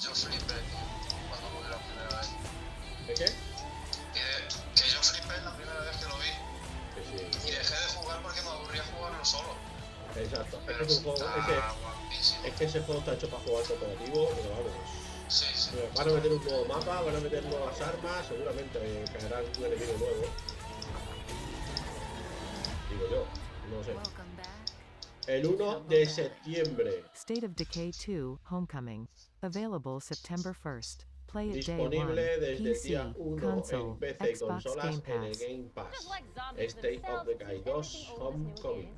yo flipé cuando lo vi la primera vez. ¿De qué? Que yo flipé la primera vez que lo vi. Que sí. Y dejé de jugar porque me aburría jugarlo solo. Exacto. Es un juego, es que ese juego está hecho para jugar cooperativo, pero vamos. Sí. Van a meter un nuevo mapa, van a meter nuevas armas, seguramente caerá un enemigo nuevo. Digo yo, no sé. El 1 de septiembre. State of Decay 2, Homecoming. Available September 1st. Play it day 1. Disponible desde el PC, día 1 console, en PC y Xbox consolas Game en el Pass. Game Pass. State of Decay 2, Homecoming.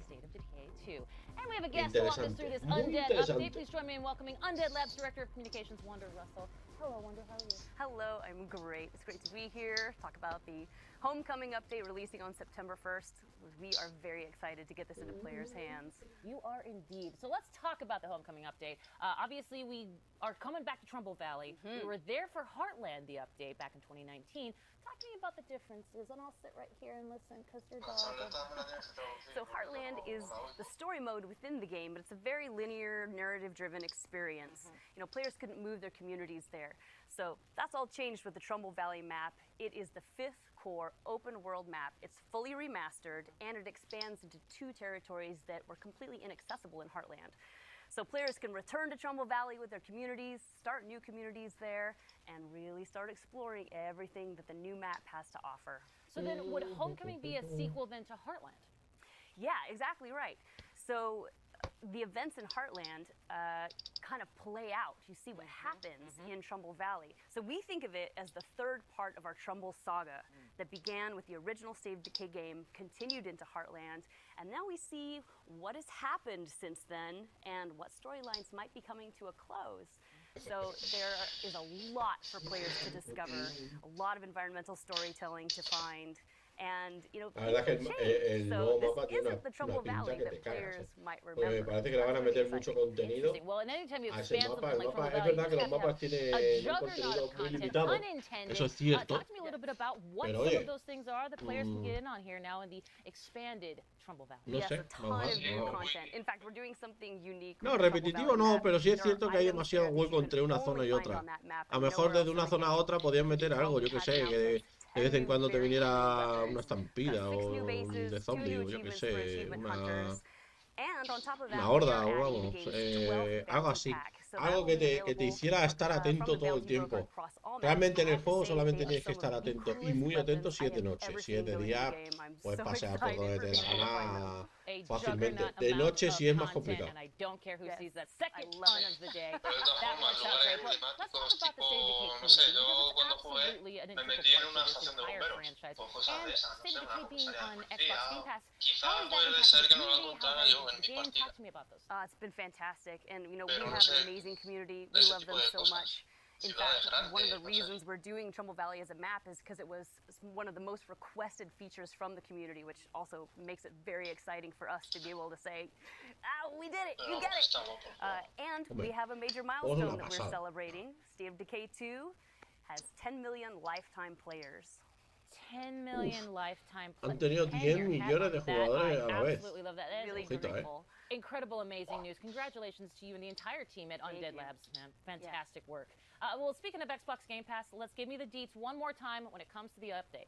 And we have a guest to walk us through this Undead update. Please join me in welcoming Undead Labs Director of Communications, Wanda Russell. Hello, Wanda, how are you? Hello, I'm great. It's great to be here, talk about the Homecoming update releasing on September 1st. We are very excited to get this into players' hands. You are indeed. So let's talk about the Homecoming update. Obviously, we are coming back to Trumbull Valley. We were there for Heartland, the update, back in 2019. Talk to me about the differences, and I'll sit right here and listen, because you're dog. So Heartland is the story mode within the game, but it's a very linear, narrative-driven experience. You know, players couldn't move their communities there. So that's all changed with the Trumbull Valley map. It is the 5th core open world map. It's fully remastered, and it expands into 2 territories that were completely inaccessible in Heartland. So players can return to Trumbull Valley with their communities, start new communities there, and really start exploring everything that the new map has to offer. So then would Homecoming be a sequel then to Heartland? Yeah, exactly right. So the events in Heartland kind of play out. You see what happens in Trumbull Valley. So we think of it as the 3rd part of our Trumbull saga that began with the original State of Decay game, continued into Heartland, and now we see what has happened since then and what storylines might be coming to a close. So there is a lot for players to discover, a lot of environmental storytelling to find. And, you know, la verdad que el nuevo mapa tiene una pinta que te cagas, porque me parece que le van a meter mucho contenido a ese mapa. El mapa es verdad que los mapas tienen un contenido muy limitado, eso es cierto, pero oye, no sé, no, repetitivo no, pero sí es cierto que hay demasiado hueco entre una zona y otra. A lo mejor desde una zona a otra podían meter algo, yo que sé, que de vez en cuando te viniera una estampida o de zombie, o yo que sé, Una horda, o vamos, algo así. Algo que te hiciera estar atento todo el tiempo. Realmente en el juego solamente tienes que estar atento y muy atento si es de noche. Si es de día, puedes pasear por donde te la gana fácilmente. De noche sí es más complicado. Pero de todas formas, lugares emblemáticos, tipo, no sé, yo cuando jugué me metí en una estación de bomberos, o cosas de esas, no sé, una comisaría de policía. Quizá puede ser que no la encontrara yo en mi partida. It's been fantastic, and you know, we have an amazing community. We love them so much. In fact, one of the reasons we're doing Trumbull Valley as a map is because it was one of the most requested features from the community, which also makes it very exciting for us to be able to say, we did it, you get it. And we have a major milestone that we're celebrating. State of Decay 2 has 10 million lifetime players. 10 million lifetime players. Han tenido 10 millones de jugadores a la vez. Absolutely love that. That is really wonderful. Incredible, amazing news. Congratulations to you and the entire team at Undead Labs, man. Fantastic work. Well, speaking of Xbox Game Pass, let's give me the deets one more time when it comes to the update.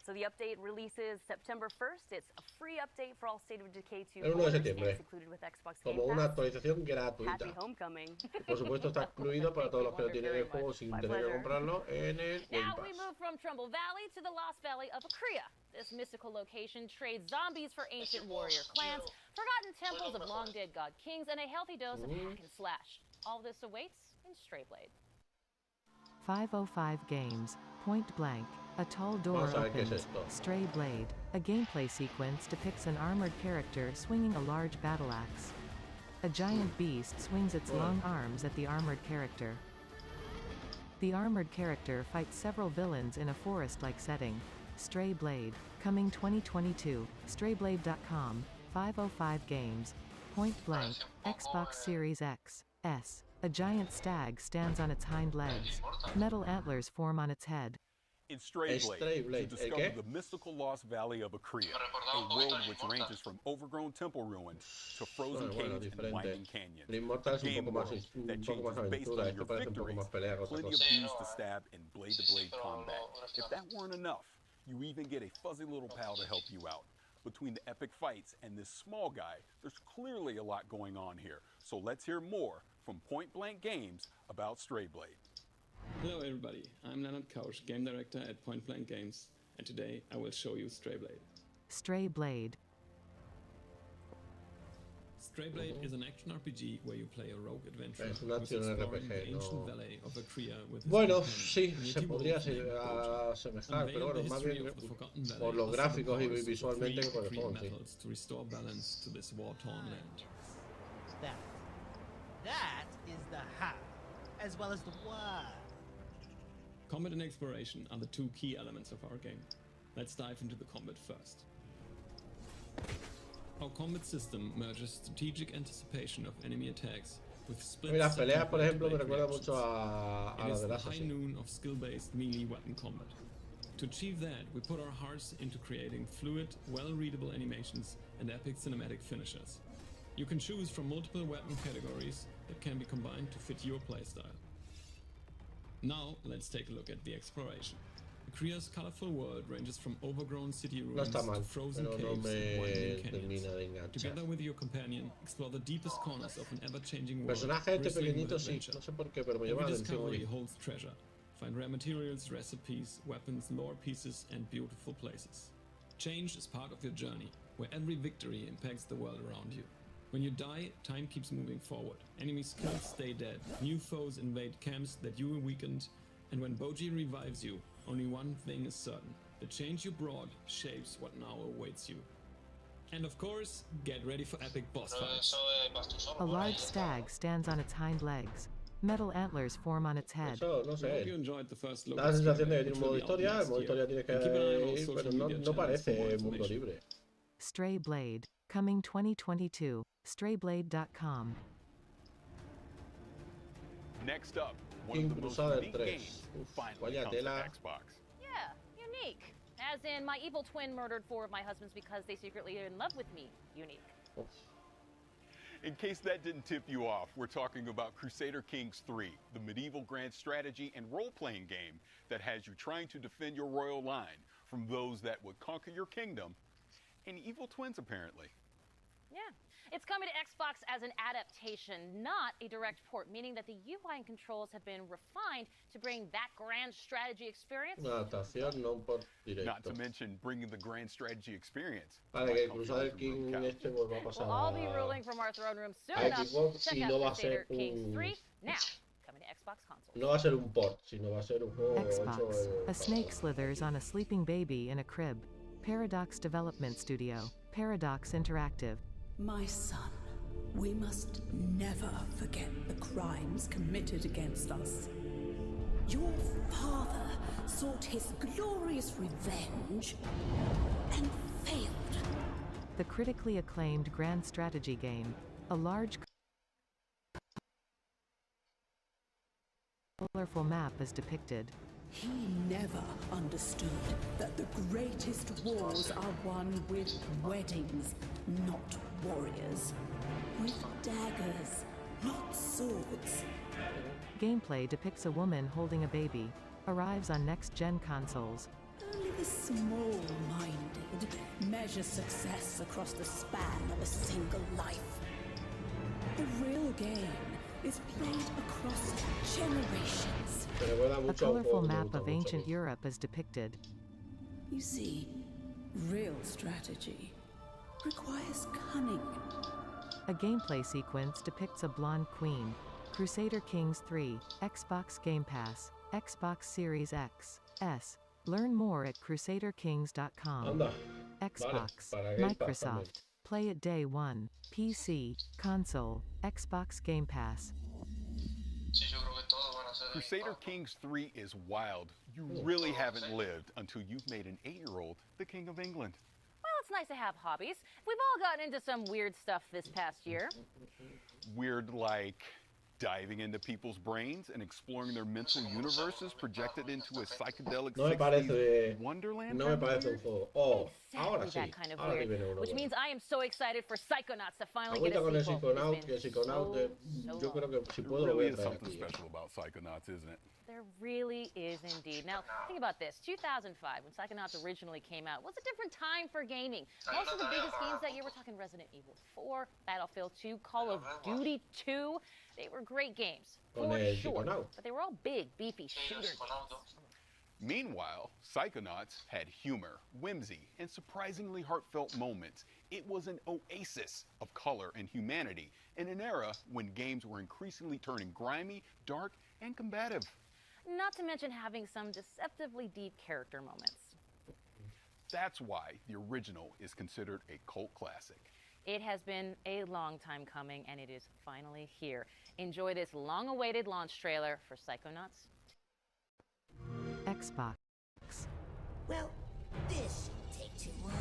So the update releases September 1st. It's a free update for all State of Decay 2 El 1 de septiembre. It's included with Xbox Game Como Pass. una actualización gratuita. Happy homecoming. Por supuesto está incluido para todos los que lo tienen el juego sin tener que comprarlo en el Game Now we Pass. move from Trumbull Valley to the Lost Valley of Akria. This mystical location trades zombies for ancient warrior clans, forgotten temples of long-dead god kings, and a healthy dose of hack and slash. All this awaits in Strayblade. 505 Games, Point Blank, a tall door opens, Stray Blade. A gameplay sequence depicts an armored character swinging a large battle axe. A giant beast swings its long arms at the armored character. The armored character fights several villains in a forest-like setting. Stray Blade, coming 2022, strayblade.com, 505 Games, Point Blank, Xbox Series X, S. A giant stag stands on its hind legs. Metal antlers form on its head. In Strayblade, you discover the mystical Lost Valley of Akria, a world which ranges from overgrown temple ruins to frozen caves and winding canyons. A game world that changes based on your victories, plenty of views to stab and blade-to-blade combat. If that weren't enough, you even get a fuzzy little pal to help you out. Between the epic fights and this small guy, there's clearly a lot going on here. So let's hear more from Point Blank Games about Strayblade. Hello everybody, I'm Leonard Kausch, game director at Point Blank Games, and today I will show you Strayblade. Strayblade. Strayblade is an action RPG where you play a rogue adventurer who's exploring the ancient valley of Akria with his Bueno, sí, se podría asemejar, pero bueno, más bien por los gráficos y visualmente que por el juego, sí. To restore balance to this war-torn land. That is the how, as well as the why. Combat and exploration are the two key elements of our game. Let's dive into the combat first. Our combat system merges strategic anticipation of enemy attacks with split las peleas, por ejemplo, me recuerda mucho a las de high noon of skill-based melee weapon combat. To achieve that, we put our hearts into creating fluid, well-readable animations and epic cinematic finishers. You can choose from multiple weapon categories that can be combined to fit your playstyle. Now, let's take a look at the exploration. Akria's colorful world ranges from overgrown city ruins to frozen caves and winding canyons. Together with your companion, explore the deepest corners of an ever-changing world. Personaje este pequeñito sí, no sé por qué, pero me llama la atención. Every discovery holds treasure. Find rare materials, recipes, weapons, lore pieces, and beautiful places. Change is part of your journey, where every victory impacts the world around you. When you die, time keeps moving forward. Enemy skills stay dead. New foes invade camps that you weakened. And when Boji revives you, only one thing is certain. The change you brought shapes what now awaits you. And of course, get ready for epic boss fights. A large stag stands on its hind legs. Metal antlers form on its head. Eso, no sé. You enjoyed the first look. Da la sensación de que tiene un modo historia, el modo historia tiene que ir, pero no parece mundo libre. Strayblade, coming 2022, strayblade.com. Next up, one of the most unique games finally comes to Xbox. Yeah, unique. As in, my evil twin murdered 4 of my husbands because they secretly are in love with me. Unique. In case that didn't tip you off, we're talking about Crusader Kings 3, the medieval grand strategy and role-playing game that has you trying to defend your royal line from those that would conquer your kingdom, and evil twins apparently. Yeah. It's coming to Xbox as an adaptation, not a direct port, meaning that the UI and controls have been refined to bring that grand strategy experience. Una adaptación, no un port directo. Not to mention bringing the grand strategy experience. Vale, que el Crusader King este pues va a pasar. We'll all be ruling from our throne room soon enough. Check out Crusader Kings 3 now. Coming to Xbox consoles. No va a ser un port, sino va a ser un juego Xbox. A snake slithers on a sleeping baby in a crib. Paradox Development Studio. Paradox Interactive. My son, we must never forget the crimes committed against us. Your father sought his glorious revenge and failed. The critically acclaimed grand strategy game. A large colorful map is depicted. He never understood that the greatest wars are won with weddings, not warriors. With daggers, not swords. Gameplay depicts a woman holding a baby. Arrives on next-gen consoles. Only the small-minded measure success across the span of a single life. The real game is played across generations. A colorful map of ancient Europe is depicted. You see, real strategy requires cunning. A gameplay sequence depicts a blonde queen. Crusader Kings 3, Xbox Game Pass, Xbox Series X, S. Learn more at crusaderkings.com. Xbox, Microsoft, Play it Day 1, PC, Console, Xbox Game Pass. Crusader Kings 3 is wild. You really haven't lived until you've made an 8-year-old the King of England. Well, it's nice to have hobbies. We've all gotten into some weird stuff this past year. Weird like diving into people's brains and exploring their mental universes projected into a psychedelic 60s wonderland. No me parece un juego. Oh, ahora sí. That kind of weird, which means I am so excited for Psychonauts to finally get a con el sequel. Psychonauts, yo creo que si puedo There lo really voy a is traer something aquí. special about Psychonauts, isn't it? There really is indeed. Now, think about this. 2005, when Psychonauts originally came out, was a different time for gaming. Most of the biggest games that year, we're talking Resident Evil 4, Battlefield 2, Call of Duty 2. They were great games, for sure, but they were all big, beefy shooter games. Meanwhile, Psychonauts had humor, whimsy, and surprisingly heartfelt moments. It was an oasis of color and humanity in an era when games were increasingly turning grimy, dark, and combative. Not to mention having some deceptively deep character moments. That's why the original is considered a cult classic. It has been a long time coming, and it is finally here. Enjoy this long-awaited launch trailer for Psychonauts. Xbox. Well, this shouldn't take too long.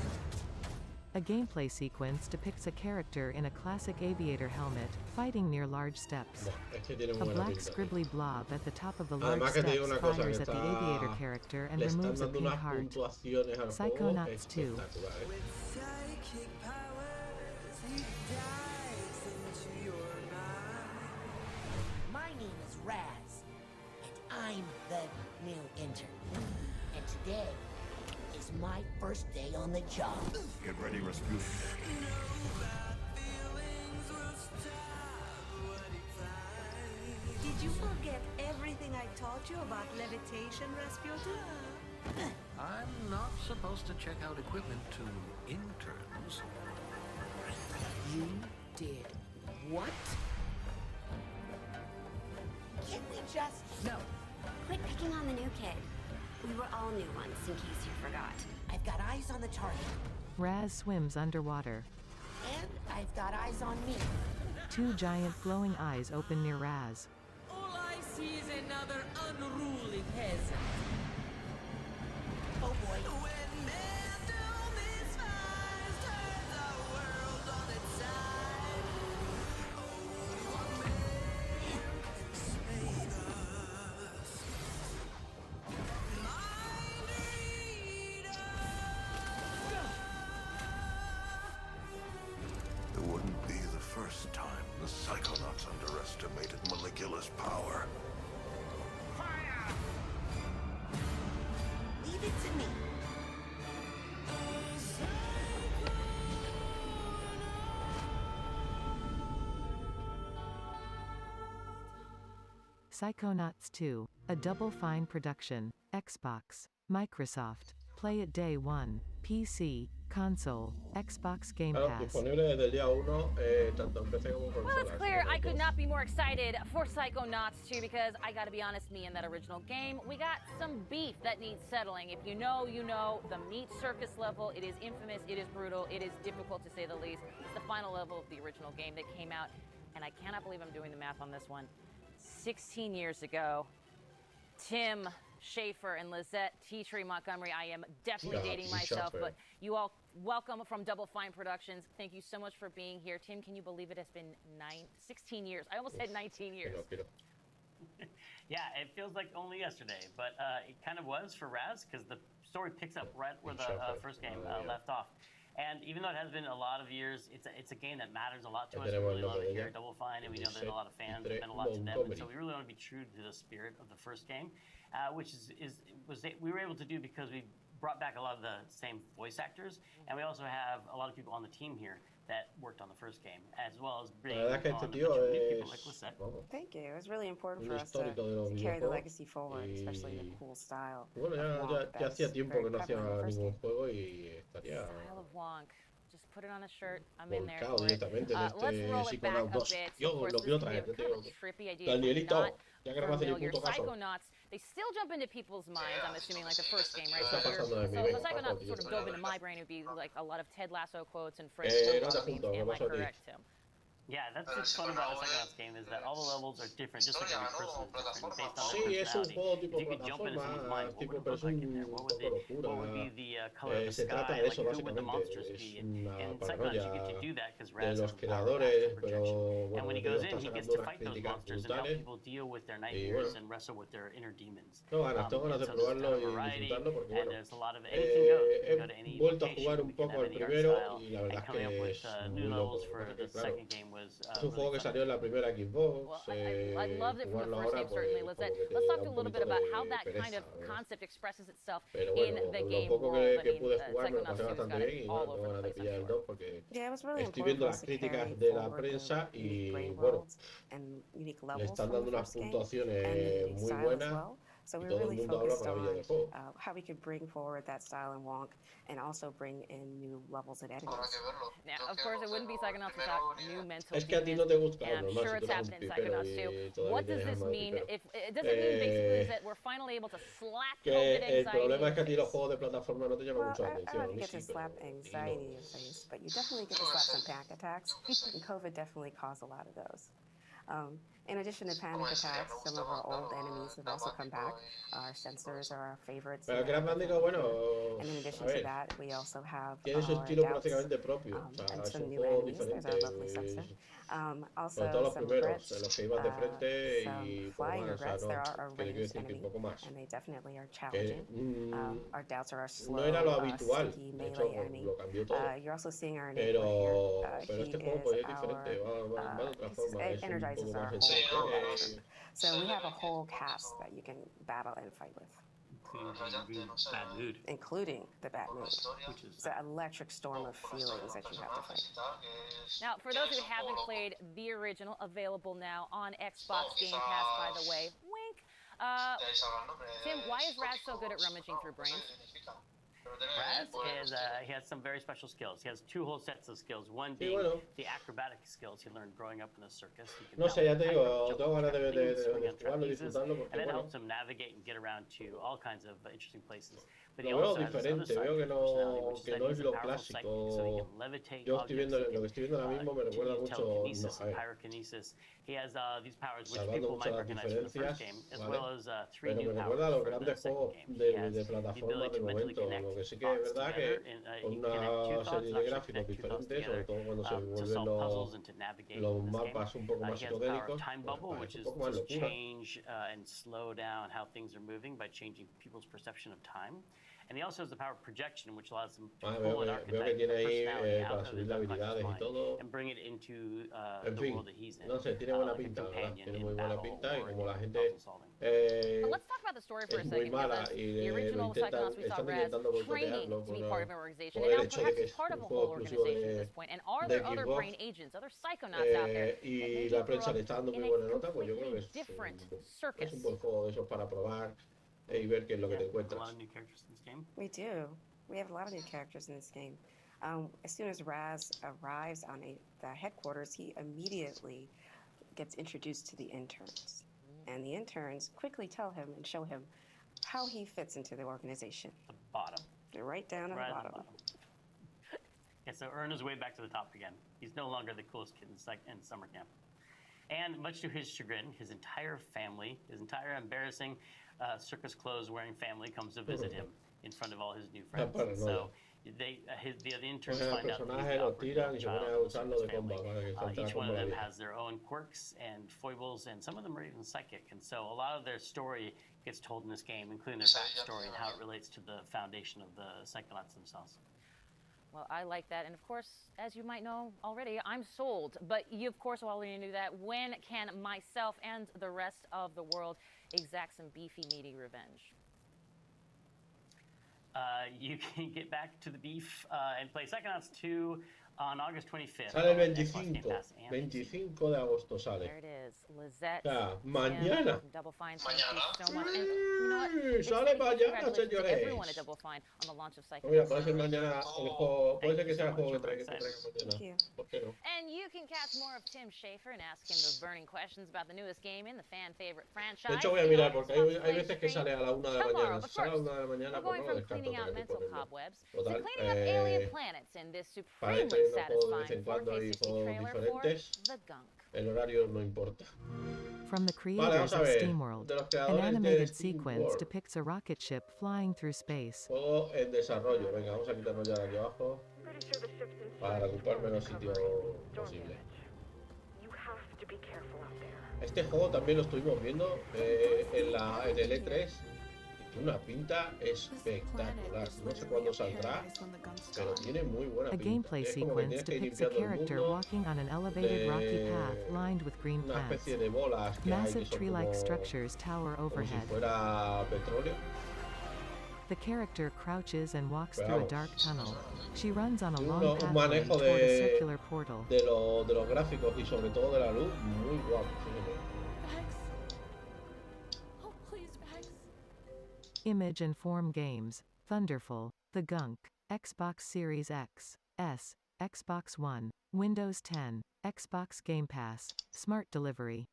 A gameplay sequence depicts a character in a classic aviator helmet fighting near large steps. A black scribbly blob at the top of the large steps fires at the aviator character and removes a pink heart. Psychonauts 2. My name is Raz, and I'm the new intern. And today is my first day on the job. Get ready, Rasputin. Did you forget everything I taught you about levitation, Rasputin? I'm not supposed to check out equipment to interns. You did what? Can't we just... No. Quit picking on the new kid. We were all new ones, in case you forgot. I've got eyes on the target. Raz swims underwater. And I've got eyes on me. Two giant glowing eyes open near Raz. All I see is another unruly peasant. Oh boy. It wouldn't be the first time the Psychonauts underestimated Maligula's power. Fire! Psychonauts 2, a Double Fine production, Xbox, Microsoft, play it day 1, PC, console, Xbox Game Pass. Disponible desde el día 1, tanto en PC como consola. Well, it's clear I could not be more excited for Psychonauts 2 because I gotta be honest, me and that original game, we got some beef that needs settling. If you know, you know, the meat circus level, it is infamous, it is brutal, it is difficult to say the least. It's the final level of the original game that came out, and I cannot believe I'm doing the math on this one. 16 years ago, Tim Schafer and Lizette T-Tree Montgomery. I am definitely dating myself, but you all welcome from Double Fine Productions. Thank you so much for being here. Tim, can you believe it has been 16 years? I almost said 19 years. Yeah, it feels like only yesterday, but it kind of was for Raz because the story picks up right where the first game left off. And even though it has been a lot of years, it's a game that matters a lot to us. We really love it here at Double Fine, and we know there's a lot of fans that meant a lot to them. And so we really want to be true to the spirit of the first game, which we were able to do because we brought back a lot of the same voice actors, and we also have a lot of people on the team here that worked on the first game, as well as bringing on a bunch of new people like Lisette. Thank you. It was really important for us to carry the legacy forward, especially the cool style. Bueno, ya hacía tiempo que no hacía ningún juego y estaría... Style of Wonk. Just put it on a shirt. I'm in there for it. Let's roll it back a bit. Yo lo quiero traer, te digo. Danielito, ya que no me hace ni puto caso. Psychonauts, they still jump into people's minds, I'm assuming, like the first game, right? So Psychonauts sort of dove into my brain, it would be like a lot of Ted Lasso quotes and French quotes. Am I correct, Tim? Yeah, that's what's fun about the Psychonauts game is that all the levels are different, just like every person is different based on their personality. If you could jump into someone's mind, what would it look like in there? What would be the color of the sky? Like, who would the monsters be? And Psychonauts, you get to do that because Raz has protection. And when he goes in, he gets to fight those monsters and help people deal with their nightmares and wrestle with their inner demons. Tengo ganas de probarlo y disfrutarlo porque bueno, he vuelto a jugar un poco el primero y la verdad es que es muy loco. Es un juego que salió en la primera Xbox. I loved it from the first game, certainly. Let's talk a little bit about how that kind of concept expresses itself in the game world. I mean, Psychonauts 2 has got it all over the place, I'm sure. Estoy viendo las críticas de la prensa y bueno, le están dando unas puntuaciones muy buenas. So we're really focused on how we could bring forward that style in Wonk and also bring in new levels and enemies. Now, of course, it wouldn't be Psychonauts without new mental Es que a ti no te gusta, and I'm sure it's happened in Psychonauts 2. What does this mean? Does it mean basically that we're finally able to slap COVID anxiety? El problema es que a ti los juegos de plataforma no te llaman mucho la atención. I don't get to slap anxiety in your face, but you definitely get to slap some panic attacks, and COVID definitely caused a lot of those. In addition to panic attacks, some of our old enemies have also come back. Our sensors are our favorites. And in addition to that, we also have our doubts, and some new enemies. There's our lovely sensor. Also some regrets, some flying regrets. There are our ranged enemies, and they definitely are challenging. Our doubts are our slow, sticky melee enemy. You're also seeing our enemy here. He energizes our whole collection. So we have a whole cast that you can battle and fight with. Including the bad mood, which is the electric storm of feelings that you have to fight. Now, for those who haven't played the original, available now on Xbox Game Pass, by the way. Wink. Tim, why is Raz so good at rummaging through brains? Raz he has some very special skills. He has two whole sets of skills. One being the acrobatic skills he learned growing up in the circus. No sé, ya te digo, tengo ganas de jugarlo y disfrutarlo porque and it helps him navigate and get around to all kinds of interesting places. But he lo veo also has this other diferente, side veo que no es lo psychic, clásico. so he can levitate Yo estoy viendo, lo que estoy viendo ahora mismo me recuerda mucho telekinesis and pyrokinesis. He has these powers which people might recognize from the first game, as well as three new powers for the second game. He has the ability to mentally connect thoughts together, and he can connect two thoughts, and actually connect two thoughts together to solve puzzles and to navigate in this game. He has the power of time bubble, which is to change and slow down how things are moving by changing people's perception of time. And he also has the power of projection, which allows him to pull an archetype personality out of his unconscious mind and bring it into the world that he's in. No sé, tiene buena pinta, ¿verdad? Tiene muy buena pinta y como la gente... But let's talk about the story for a es muy second. mala y lo están intentando boicotearlo por el hecho de que es un juego exclusivo de Xbox. Y la prensa le está dando muy buena nota, pues yo creo que es un buen juego de esos para probar y ver qué es lo que te encuentras. We do. We have a lot of new characters in this game. As soon as Raz arrives on the headquarters, he immediately gets introduced to the interns. And the interns quickly tell him and show him how he fits into the organization. The bottom. They're right down at the bottom. Yeah, so earn his way back to the top again. He's no longer the coolest kid in summer camp. And much to his chagrin, his entire family, his entire embarrassing circus clothes wearing family comes to visit him in front of all his new friends. So the interns find out that he's the outward child of his family. Each one of them has their own quirks and foibles, and some of them are even psychic. And so a lot of their story gets told in this game, including their backstory and how it relates to the foundation of the Psychonauts themselves. Well, I like that. And of course, as you might know already, I'm sold. But you, of course, already knew that. When can myself and the rest of the world exact some beefy, meaty revenge? You can get back to the beef and play Psychonauts 2 on August 25th. Sale el 25 de agosto sale. There it is. Lizette. Ya, mañana. Double Fine, thank you so much. And you know what? Sale mañana, señores. Everyone at Double Fine on the launch of Psychonauts. Mira, puede ser mañana el juego, puede ser que sea el juego que traiga mañana. ¿Por qué no? And you can catch more of Tim Schafer and ask him those burning questions about the newest game in the fan favorite franchise. De hecho voy a mirar porque hay veces que sale a la 1 de la mañana. Si sale a la 1 de la mañana, pues no lo descarto tener que ponerlo. Total, para el juego de vez en cuando hay juegos diferentes, el horario no importa. From the creators of SteamWorld, an animated sequence depicts a rocket ship flying through space. Juego en desarrollo. Venga, vamos a quitarnos ya de aquí abajo para ocupar menos sitio posible. Este juego también lo estuvimos viendo en el E3. Una pinta espectacular. No sé cuándo saldrá, pero tiene muy buena pinta. A gameplay sequence depicts a character walking on an elevated rocky path lined with green plants. Massive tree-like structures tower overhead. Como si fuera petróleo. The character crouches and walks through a dark tunnel. She runs on a long pathway toward de, a circular portal. De los gráficos y sobre todo de la luz, muy guapo. Image and Form Games, Thunderful, The Gunk, Xbox Series X, S, Xbox One, Windows 10, Xbox Game Pass, Smart Delivery.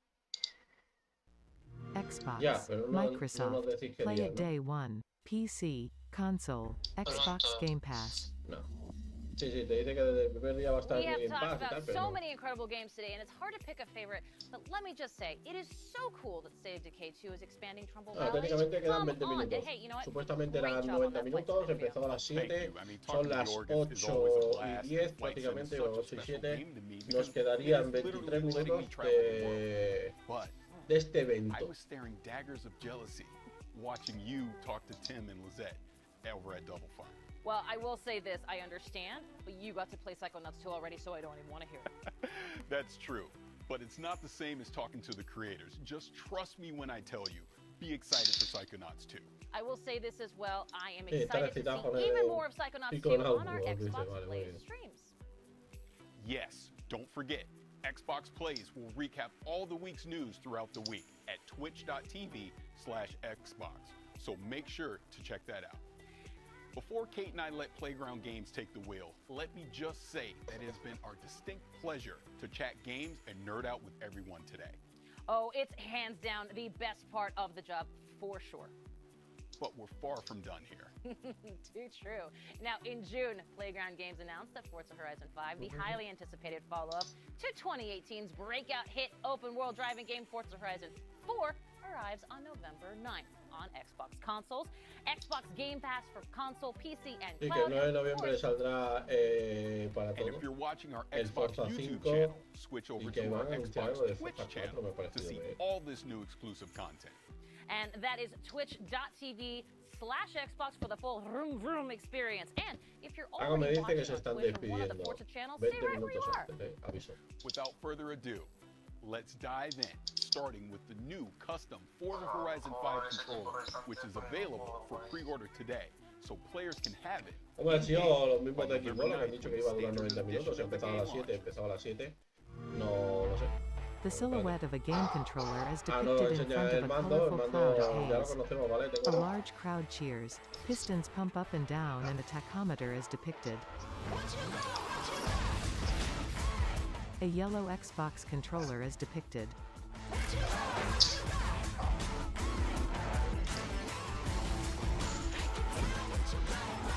Xbox, Microsoft, Play It Day 1, PC, Console, Xbox Game Pass. No. Sí, sí, te dice que desde el primer día va a estar en paz y tal, pero so many incredible games today, and it's hard to pick a favorite, but let me just say, it is so cool that State of Decay 2 is expanding Trumbull Valley. Técnicamente quedan 20 minutos. Supuestamente eran 90 minutos, empezó a las 7, son las 8 y 10 prácticamente, o 8 y 7. Nos quedarían 23 minutos de este evento. I was staring daggers of jealousy watching you talk to Tim and Lizette over at Double Fine. Well, I will say this, I understand, but you got to play Psychonauts 2 already, so I don't even want to hear it. That's true, but it's not the same as talking to the creators. Just trust me when I tell you. Be excited for Psychonauts 2. I will say this as well, I am excited to see even more of Psychonauts 2 on our Xbox Plays streams. Yes, don't forget, Xbox Plays will recap all the week's news throughout the week at twitch.tv/Xbox, so make sure to check that out. Before Kate and I let Playground Games take the wheel, let me just say that it has been our distinct pleasure to chat games and nerd out with everyone today. Oh, it's hands down the best part of the job, for sure. But we're far from done here. Too true. Now, in June, Playground Games announced that Forza Horizon 5, the highly anticipated follow-up to 2018's breakout hit open-world driving game Forza Horizon 4, arrives on November 9th on Xbox consoles, Xbox Game Pass for console, PC, and sí, cloud. Que el 9 de noviembre saldrá para todo. And if you're watching our el Xbox Forza YouTube 5 channel, switch over y que to our van a anunciar Xbox algo de Twitch Forza 4, channel me to pareció see ver. all this new exclusive content. And that is twitch.tv/Xbox for the full vroom vroom experience. And if you're already watching on Twitch or one of the Forza channels, stay right where you are. Without further ado, Let's dive in, starting with the new custom Forza Horizon 5 controller, which is available for pre-order today, so players can have it. Hombre, han sido los mismos de Xbox, que han dicho que iba a durar 90 minutos, empezaba a las 7, No lo sé. The silhouette of a game controller is depicted in front of a colorful cloud of haze. A large crowd cheers, pistons pump up and down, and a tachometer is depicted. A yellow Xbox controller is depicted.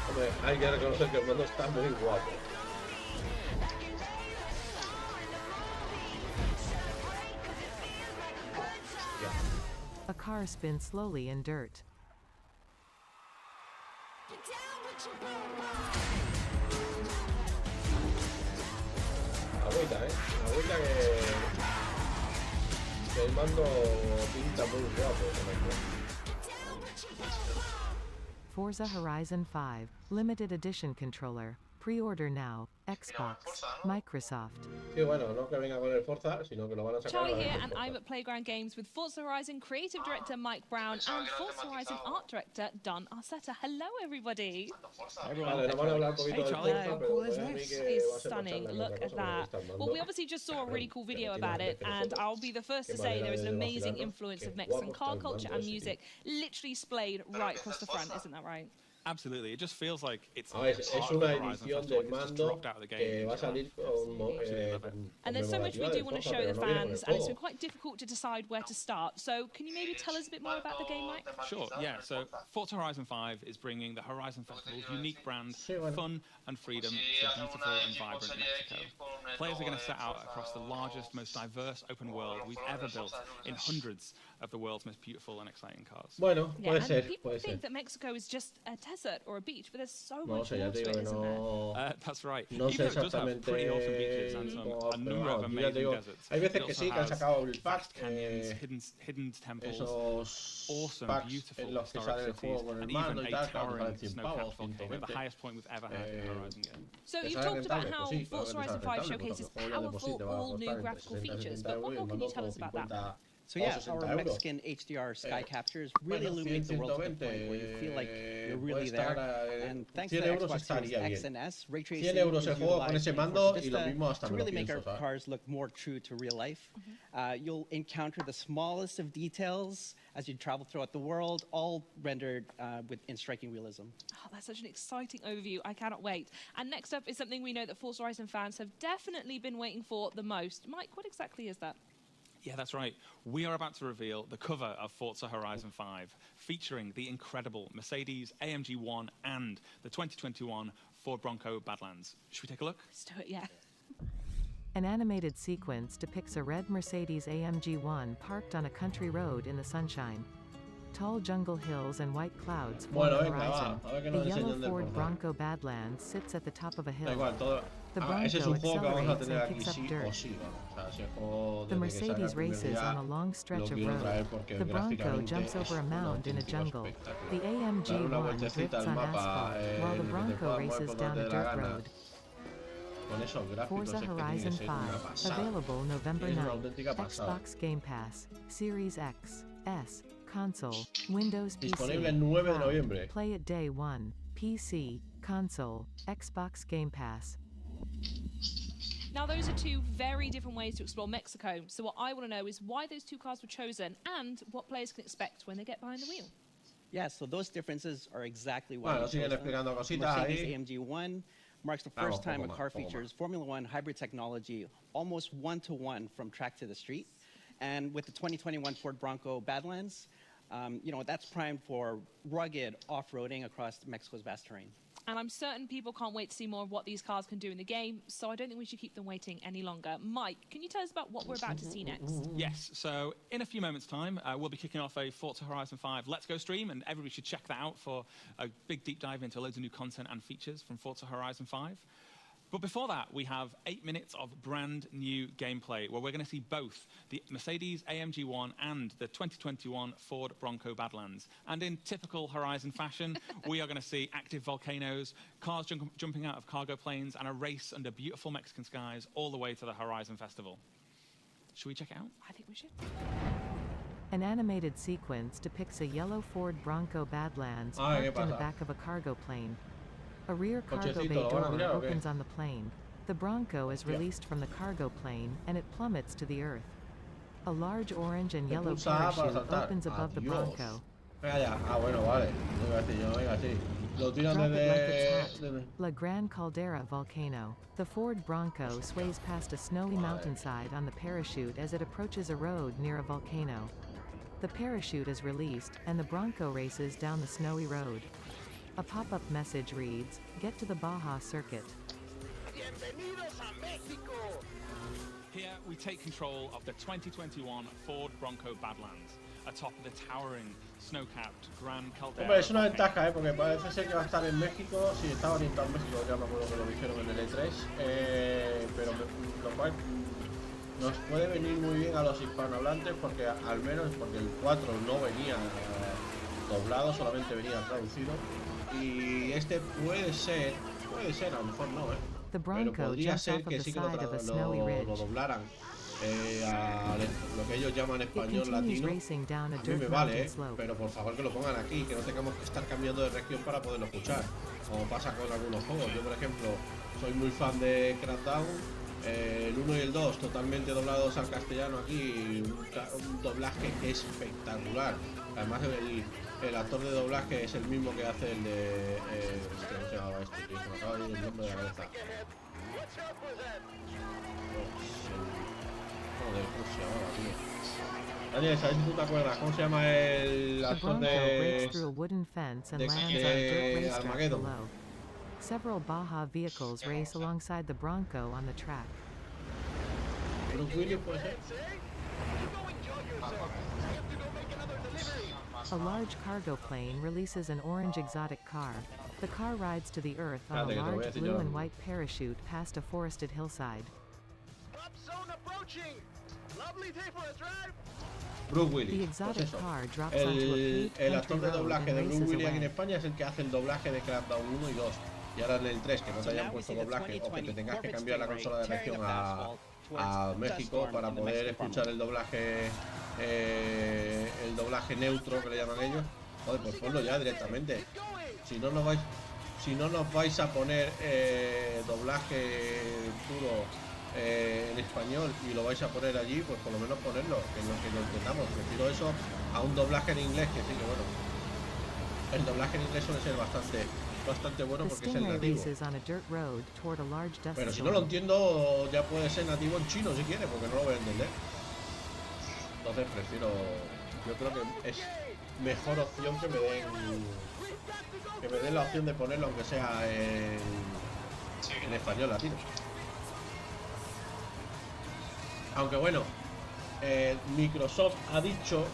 Hombre, hay que reconocer que el mando está muy guapo. A car spins slowly in dirt. Agüita, agüita que el mando pinta muy guapo. Forza Horizon 5 Limited Edition Controller. Pre-order now. Xbox, Microsoft. Sí, bueno, no que venga con el Forza, sino que lo van a sacar. Charlie here, and I'm at Playground Games with Forza Horizon creative director Mike Brown and Forza Horizon art director Don Arceta. Hello, everybody. Vale, nos van a hablar un poquito del Forza, pero it's stunning. Look at that. Well, we obviously just saw a really cool video about it, and I'll be the first to say there is an amazing influence of Mexican car culture and music literally displayed right across the front, isn't that right? Absolutely, it just feels like it's es una edición del mando que va a salir and there's so much we do want to show the fans, and it's been quite difficult to decide where to start. So can you maybe tell us a bit more about the game, Mike? Sure, yeah. So Forza Horizon 5 is bringing the Horizon Festival's unique brand, fun and freedom to beautiful and vibrant Mexico. Players are going to set out across the largest, most diverse open world we've ever built in hundreds of the world's most beautiful and exciting cars. Bueno, puede ser. People think that Mexico is just a desert or a beach, but there's so much more to it, isn't there? That's right. No sé exactamente. Pretty awesome beaches and a number of amazing deserts. Hay veces que sí, que han sacado el pack, hidden temples, esos awesome, beautiful en los que sale el juego con el mando y tal, claro, para 100 pavos, 120. The highest point we've ever had in a Horizon game. So you've talked about how Forza Horizon 5 showcases powerful, all-new graphical features, but what more can you tell us about that? So yeah, our Mexican HDR sky captures really illuminate the world to the point where you feel like you're really there. And thanks to Xbox Series X and S, ray tracing is utilized to really make our cars look more true to real life. You'll encounter the smallest of details as you travel throughout the world, all rendered in striking realism. Oh, that's such an exciting overview. I cannot wait. And next up is something we know that Forza Horizon fans have definitely been waiting for the most. Mike, what exactly is that? Yeah, that's right. We are about to reveal the cover of Forza Horizon 5, featuring the incredible Mercedes AMG 1 and the 2021 Ford Bronco Badlands. Should we take a look? Let's do it, yeah. An animated sequence depicts a red Mercedes AMG 1 parked on a country road in the sunshine. Tall jungle hills and white clouds form the horizon. The yellow Ford Bronco Badlands sits at the top of a hill. The Bronco accelerates and kicks up dirt. The Mercedes races on a long stretch of road. The Bronco jumps over a mound in a jungle. The AMG 1 drifts on asphalt, while the Bronco races down a dirt road. Forza Horizon 5, available November 9th. Xbox Game Pass, Series X, S, Console, Windows PC. Disponible el 9 de noviembre. Play it day 1, PC, Console, Xbox Game Pass. Now, those are two very different ways to explore Mexico. So what I want to know is why those two cars were chosen and what players can expect when they get behind the wheel. Yeah, so those differences are exactly why Mercedes AMG 1 marks the first time a car features Formula One hybrid technology almost one-to-one from track to the street. And with the 2021 Ford Bronco Badlands, you know, that's primed for rugged off-roading across Mexico's vast terrain. And I'm certain people can't wait to see more of what these cars can do in the game, so I don't think we should keep them waiting any longer. Mike, can you tell us about what we're about to see next? Yes, so in a few moments' time, we'll be kicking off a Forza Horizon 5 Let's Go stream, and everybody should check that out for a big deep dive into loads of new content and features from Forza Horizon 5. But before that, we have 8 minutes of brand new gameplay where we're going to see both the Mercedes AMG 1 and the 2021 Ford Bronco Badlands. And in typical Horizon fashion, we are going to see active volcanoes, cars jumping out of cargo planes, and a race under beautiful Mexican skies all the way to the Horizon Festival. Should we check it out? I think we should. An animated sequence depicts a yellow Ford Bronco Badlands parked in the back of a cargo plane. A rear cargo bay door opens on the plane. The Bronco is released from the cargo plane and it plummets to the earth. A large orange and yellow parachute opens above the Bronco. La Gran Caldera volcano. The Ford Bronco sways past a snowy mountainside on the parachute as it approaches a road near a volcano. The parachute is released, and the Bronco races down the snowy road. A pop-up message reads, "Get to the Baja Circuit." Here we take control of the 2021 Ford Bronco Badlands, atop the towering, snow-capped Gran Caldera. Hombre, es una ventaja, porque parece ser que va a estar en México. Sí, está orientado en México, ya me acuerdo que lo dijeron en el E3. Pero lo cual nos puede venir muy bien a los hispanohablantes, porque al menos porque el 4 no venía doblado, solamente venía traducido. Y este puede ser, a lo mejor no, pero podría ser que sí que lo doblaran a lo que ellos llaman español latino. A mí me vale, pero por favor que lo pongan aquí, que no tengamos que estar cambiando de región para poderlo escuchar, como pasa con algunos juegos. Yo, por ejemplo, soy muy fan de Crackdown, el 1 y el 2 totalmente doblados al castellano aquí, un doblaje que es espectacular. Además el actor de doblaje es el mismo que hace el de... ¿cómo se llamaba este? Que se me acaba de ir el nombre de la cabeza. Joder, ¿cómo se llamaba, tío? Daniel, ¿sabes si tú te acuerdas? ¿Cómo se llama el actor de Armageddon? Several Baja vehicles race alongside the Bronco on the track. Bruce Willis, puede ser. A large cargo plane releases an orange exotic car. The car rides to the earth on a large blue and white parachute past a forested hillside. Bruce Willis. The exotic pues car drops onto a el actor de doblaje de Bruce Willis aquí en España es el que hace el doblaje de Crackdown 1 y 2. Y ahora en el 3, que no te hayan puesto doblaje o que te tengas que cambiar la consola de región a México para poder escuchar el doblaje neutro que le llaman ellos. Joder, pues ponlo ya directamente. Si no nos vais a poner doblaje puro en español y lo vais a poner allí, pues por lo menos ponerlo, que lo entendamos. Prefiero eso a un doblaje en inglés, que sí, que bueno, el doblaje en inglés suele ser bastante bueno porque es el nativo. Pero si no lo entiendo, ya puede ser nativo en chino si quiere, porque no lo voy a entender. Entonces prefiero, yo creo que es mejor opción que me den la opción de ponerlo, aunque sea en español latino. Aunque bueno, Microsoft ha dicho,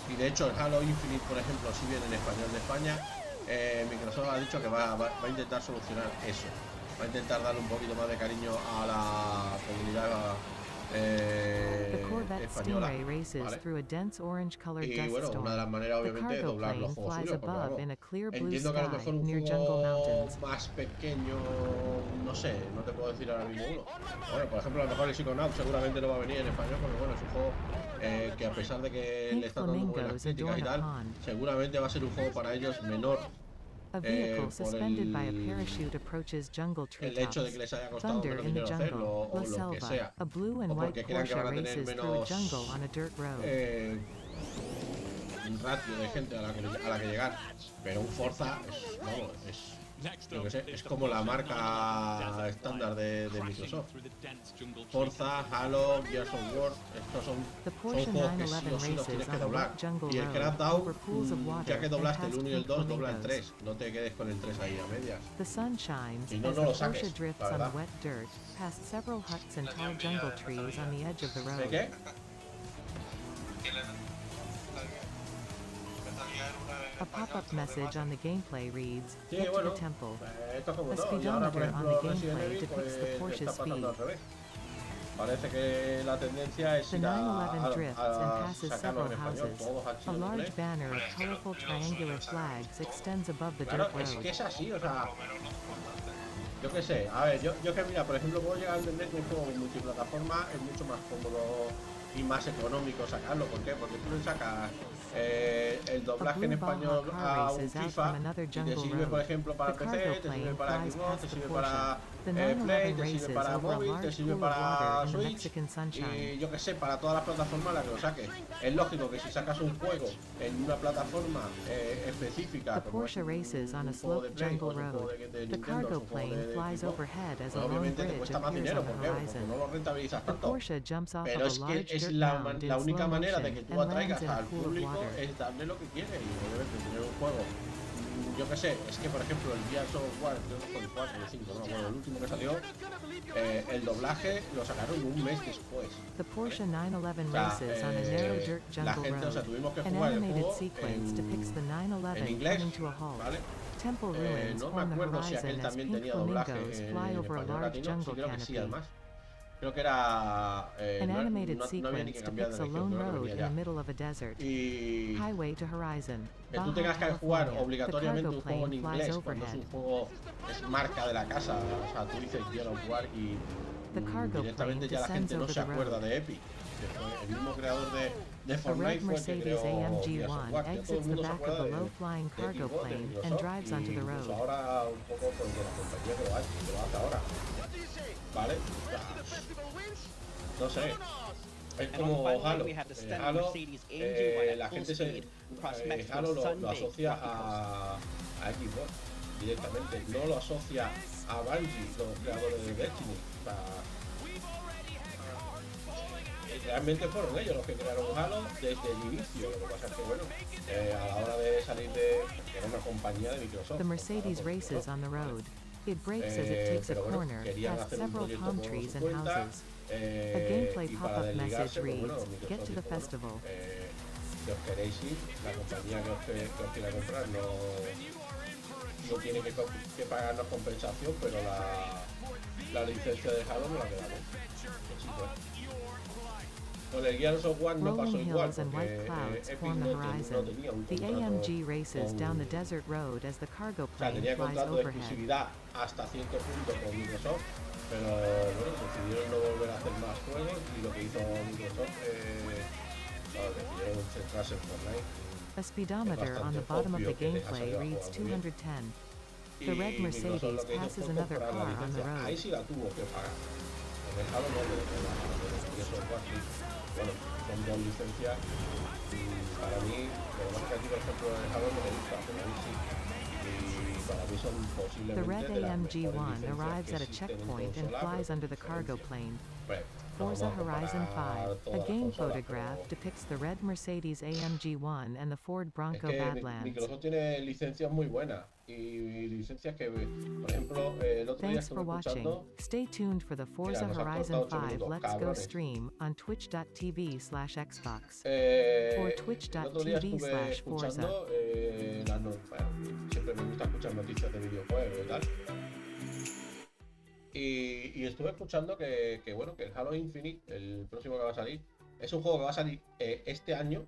y de hecho el Halo Infinite, por ejemplo, si viene en español de España, Microsoft ha dicho que va a intentar solucionar eso. Va a intentar darle un poquito más de cariño a la comunidad española, ¿vale? Y bueno, una de las maneras obviamente de doblar los juegos suyos, porque vamos, entiendo que a lo mejor un juego más pequeño, no sé, no te puedo decir ahora mismo uno. Bueno, por ejemplo, a lo mejor el Psychonaut seguramente no va a venir en español, porque bueno, es un juego que a pesar de que le están dando buenas críticas y tal, seguramente va a ser un juego para ellos menor. A vehicle suspended by a parachute approaches jungle treetops. Thunder in the jungle, La Selva, a blue and white Porsche races through a jungle on a dirt road. Un ratio de gente a la que llegar, pero un Forza yo que sé, es como la marca estándar de Microsoft. Forza, Halo, Gears of War, estos son juegos que sí o sí los tienes que doblar. Y el Crackdown, ya que doblaste el 1 y el 2, dobla el 3. No te quedes con el 3 ahí a medias. Si no, no lo saques, la verdad. ¿De qué? A pop-up message on the gameplay reads, "Get to the temple." A speedometer on the gameplay depicts the Porsche speed. Parece que la tendencia es the 911 drifts and passes several houses. A large banner of colorful triangular flags extends above the dirt road. Es que es así, o sea, Yo qué sé, a ver, yo que mira, por ejemplo, puedo llegar a entender que un juego multiplataforma es mucho más cómodo y más económico sacarlo. ¿Por qué? Porque tú le sacas el doblaje en español a un FIFA y te sirve, por ejemplo, para PC, te sirve para Xbox, te sirve para Play, te sirve para móvil, te sirve para Switch y yo que sé, para todas las plataformas a las que lo saques. Es lógico que si sacas un juego en una plataforma específica, como es un juego de Play o un juego de Nintendo, un juego de Xbox, obviamente te cuesta más dinero. ¿Por qué? Porque no lo rentabilizas tanto. Pero es que es la única manera de que tú atraigas al público es darle lo que quiere. Y obviamente tener un juego, yo que sé, es que por ejemplo el Gears of War, creo que fue el 4 o el 5, no, bueno, el último que salió, el doblaje lo sacaron un mes después. La gente, o sea, tuvimos que jugar el juego en inglés, ¿vale? No me acuerdo si aquel también tenía doblaje en español latino, sí creo que sí, además. Creo que era no había ni que cambiar de región, creo que venía ya. Y que tú tengas que jugar obligatoriamente un juego en inglés cuando es un juego, es marca de la casa, o sea, tú dices Gears of War y directamente ya la gente no se acuerda de Epic, que fue el mismo creador de Fortnite, fue el que creó Gears of War, que todo el mundo se acuerda de Xbox, de Microsoft, y incluso ahora un poco por la compañía que lo hace ahora. ¿Vale? No sé. Es como Halo. Halo, la gente Halo lo asocia a Xbox directamente. No lo asocia a Bungie, los creadores de Destiny. O sea, realmente fueron ellos los que crearon Halo desde el inicio. Lo que pasa es que, bueno, a la hora de salir era una compañía de Microsoft. It breaks as it takes a corner, past several palm trees and houses. A gameplay pop-up message reads, "Get to the festival." Si os queréis ir, la compañía que os quiera comprar no tiene que pagarnos compensación, pero la licencia de Halo no la quedamos. Así pues. Con el Gears of War no pasó igual, porque Epic no tenía un tenía contrato de exclusividad hasta cierto punto con Microsoft, pero bueno, decidieron no volver a hacer más juegos y lo que hizo Microsoft, decidieron centrarse en Fortnite. A speedometer on the bottom of the gameplay reads 210. The red Mercedes passes another car on the road. Ahí sí la tuvo que pagar. En el Halo no le Gears of War sí. Bueno, son dos licencias y para mí, lo que pasa es que aquí por ejemplo en el Halo no me gusta, pero a mí sí. Y para mí son posiblemente de las mejores licencias arrives at a checkpoint and flies under the cargo plane. Forza Horizon 5, a game photograph depicts the red Mercedes AMG1 and the Ford Bronco Badlands. Microsoft tiene licencias muy buenas y licencias que, por ejemplo, el otro día estuve escuchando. Stay tuned for the Forza Horizon 5 Let's Go stream on twitch.tv/Xbox or twitch.tv/Forza. Siempre me gusta escuchar noticias de videojuegos y tal. Y estuve escuchando que bueno, que el Halo Infinite, el próximo que va a salir, es un juego que va a salir este año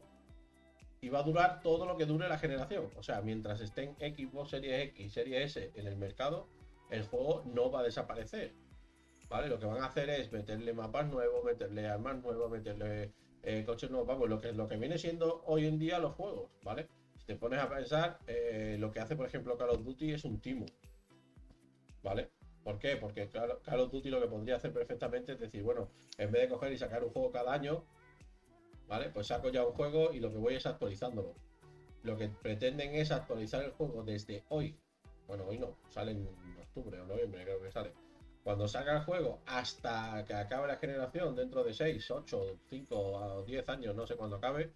y va a durar todo lo que dure la generación. O sea, mientras estén Xbox Series X, Series S en el mercado, el juego no va a desaparecer. ¿Vale? Lo que van a hacer es meterle mapas nuevos, meterle armas nuevas, meterle coches nuevos, vamos, lo que viene siendo hoy en día los juegos, ¿vale? Si te pones a pensar, lo que hace, por ejemplo, Call of Duty es un timo, ¿vale? ¿Por qué? Porque Call of Duty lo que podría hacer perfectamente es decir, bueno, en vez de coger y sacar un juego cada año, ¿vale? Pues saco ya un juego y lo que voy es actualizándolo. Lo que pretenden es actualizar el juego desde hoy. Bueno, hoy no, sale en octubre o noviembre, creo que sale. Cuando saca el juego hasta que acabe la generación, dentro de 6, 8, 5 o 10 años, no sé cuándo acabe,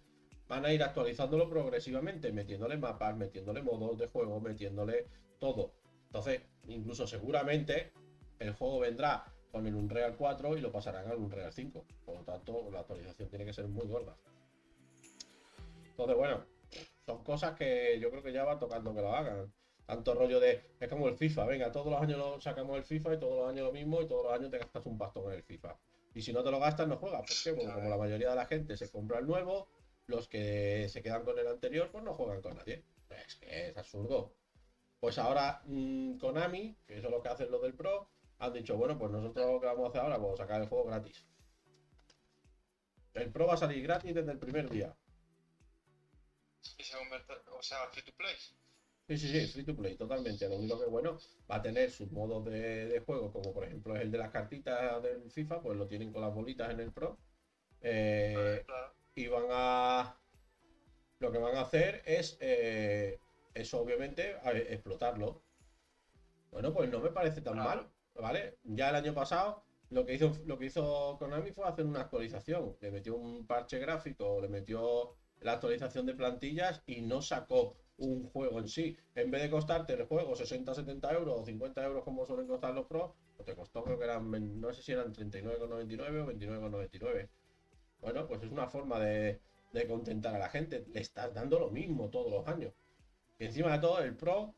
van a ir actualizándolo progresivamente, metiéndole mapas, metiéndole modos de juego, metiéndole todo. Entonces, incluso seguramente el juego vendrá con el Unreal 4 y lo pasarán al Unreal 5. Por lo tanto, la actualización tiene que ser muy gorda. Entonces, bueno, son cosas que yo creo que ya va tocando que lo hagan. Tanto rollo de, es como el FIFA, venga, todos los años sacamos el FIFA y todos los años lo mismo y todos los años te gastas un pastón en el FIFA. Y si no te lo gastas, no juegas. ¿Por qué? Porque como la mayoría de la gente se compra el nuevo, los que se quedan con el anterior, pues no juegan con nadie. Es que es absurdo. Pues ahora Konami, que son los que hacen lo del Pro, han dicho, bueno, pues nosotros lo que vamos a hacer ahora, vamos a sacar el juego gratis. El Pro va a salir gratis desde el primer día. ¿Y se convierte, o sea, free to play? Sí, free to play, totalmente. Lo único que, bueno, va a tener sus modos de juego, como por ejemplo es el de las cartitas del FIFA, pues lo tienen con las bolitas en el Pro. Claro. Y van a... Lo que van a hacer es, eso obviamente, explotarlo. Bueno, pues no me parece tan mal, ¿vale? Ya el año pasado lo que hizo Konami fue hacer una actualización. Le metió un parche gráfico, le metió la actualización de plantillas y no sacó un juego en sí. En vez de costarte el juego 60, 70 euros o 50 euros como suelen costar los Pro, pues te costó, creo que eran, no sé si eran 39,99 o 29,99. Bueno, pues es una forma de contentar a la gente. Le estás dando lo mismo todos los años. Y encima de todo, el Pro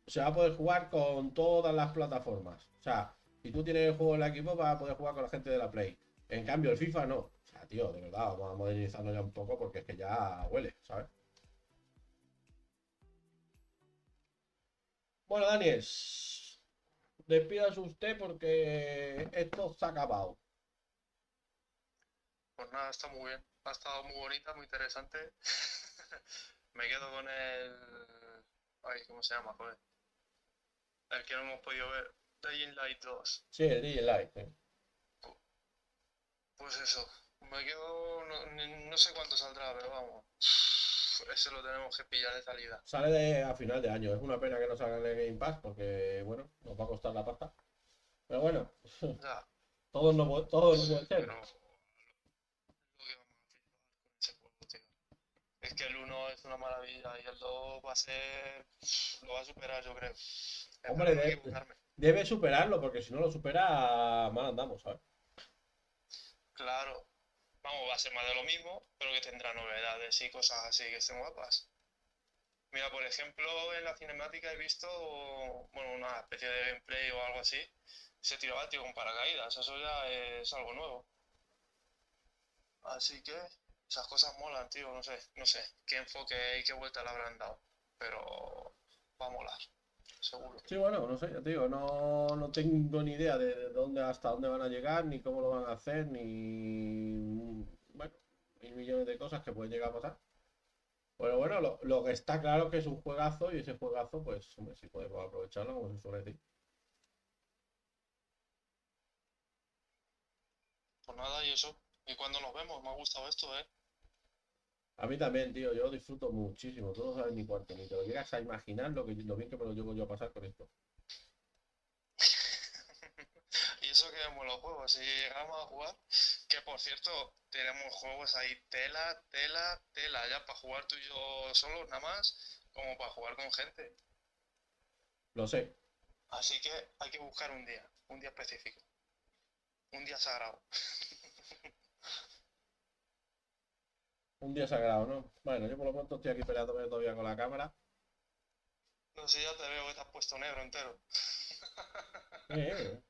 se va a poder jugar con todas las plataformas. O sea, si tú tienes el juego en la equipo, vas a poder jugar con la gente de la Play. En cambio, el FIFA no. O sea, tío, de verdad, vamos a modernizarlo ya un poco porque es que ya huele, ¿sabes? Bueno, Daniel, despídase usted porque esto se ha acabado. Pues nada, está muy bien. Ha estado muy bonita, muy interesante. Me quedo con el... Ay, ¿cómo se llama, joder? El que no hemos podido ver. Dying Light 2. Sí, el Dying Light. Pues eso. Me quedo... No sé cuánto saldrá, pero vamos. Ese lo tenemos que pillar de salida. Sale a final de año. Es una pena que no salga en el Game Pass porque, bueno, nos va a costar la pasta. Pero bueno. Ya. Todo no puede ser. Pero... Es que el 1 es una maravilla y el 2 va a ser... Lo va a superar, yo creo. Hombre, debe superarlo, porque si no lo supera, mal andamos, ¿sabes? Claro. Vamos, va a ser más de lo mismo, pero que tendrá novedades y cosas así que estén guapas. Mira, por ejemplo, en la cinemática he visto, bueno, una especie de gameplay o algo así. Se tiraba el tío con paracaídas, eso ya es algo nuevo. Así que... Esas cosas molan, tío, no sé qué enfoque y qué vuelta le habrán dado, pero va a molar, seguro. Sí, bueno, no sé, ya te digo, no tengo ni idea de dónde, hasta dónde van a llegar, ni cómo lo van a hacer, ni... Bueno, 1000 millones de cosas que pueden llegar a pasar. Pero bueno, lo que está claro es que es un juegazo y ese juegazo, pues, hombre, si podemos aprovecharlo, como se suele decir. Pues nada, y eso. ¿Y cuándo nos vemos? Me ha gustado esto, ¿eh? A mí también, tío, yo disfruto muchísimo, tú no sabes ni cuánto, ni te lo llegas a imaginar lo bien que me lo llevo yo a pasar con esto. Y eso que vemos los juegos, si llegamos a jugar, que por cierto, tenemos juegos ahí tela, ya para jugar tú y yo solos nada más, como para jugar con gente. Lo sé. Así que hay que buscar un día específico, un día sagrado. Un día sagrado, ¿no? Bueno, yo por lo pronto estoy aquí peleándome todavía con la cámara. No sé, ya te veo que te has puesto negro entero.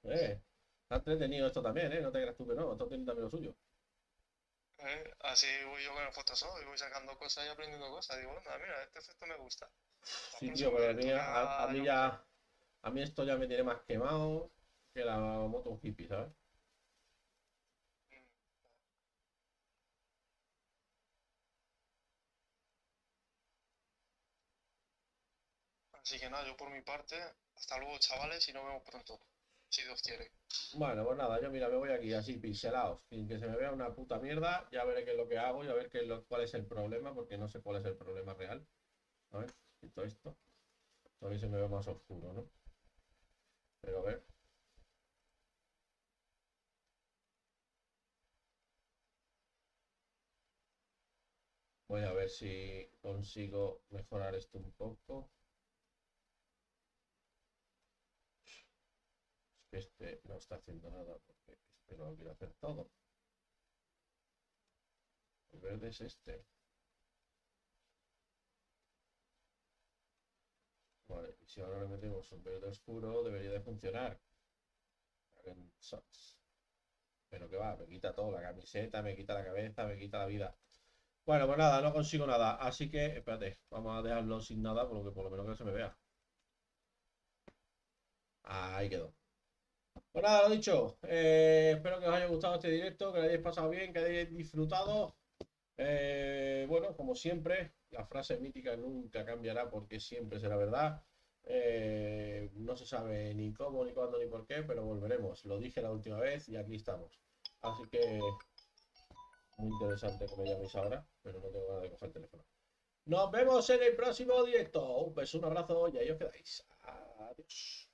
Está entretenido esto también, ¿eh? No te creas tú que no, esto tiene también lo suyo. Así voy yo con el Photoshop y voy sacando cosas y aprendiendo cosas. Digo, bueno, mira, este efecto me gusta. Sí, tío, pero a mí esto ya me tiene más quemado que la moto hippie, ¿sabes? Así que nada, yo por mi parte, hasta luego chavales y nos vemos pronto, si Dios quiere. Bueno, pues nada, yo mira, me voy aquí así pixelados, sin que se me vea una puta mierda, ya veré qué es lo que hago y a ver cuál es el problema, porque no sé cuál es el problema real. A ver, quito esto. Todavía se me ve más oscuro, ¿no? Pero a ver. Voy a ver si consigo mejorar esto un poco. Este no está haciendo nada porque este no lo quiero hacer todo. El verde es este. Vale, y si ahora le metemos un verde oscuro debería de funcionar. Pero que va, me quita todo, la camiseta, me quita la cabeza, me quita la vida. Bueno, pues nada, no consigo nada. Así que, espérate, vamos a dejarlo sin nada porque por lo menos que se me vea. Ahí quedó. Pues nada, lo dicho. Espero que os haya gustado este directo, que lo hayáis pasado bien, que hayáis disfrutado. Bueno, como siempre, la frase mítica nunca cambiará porque siempre será verdad. No se sabe ni cómo, ni cuándo, ni por qué, pero volveremos. Lo dije la última vez y aquí estamos. Así que muy interesante que me llaméis ahora, pero no tengo ganas de coger el teléfono. Nos vemos en el próximo directo. Un beso, un abrazo y ahí os quedáis. Adiós.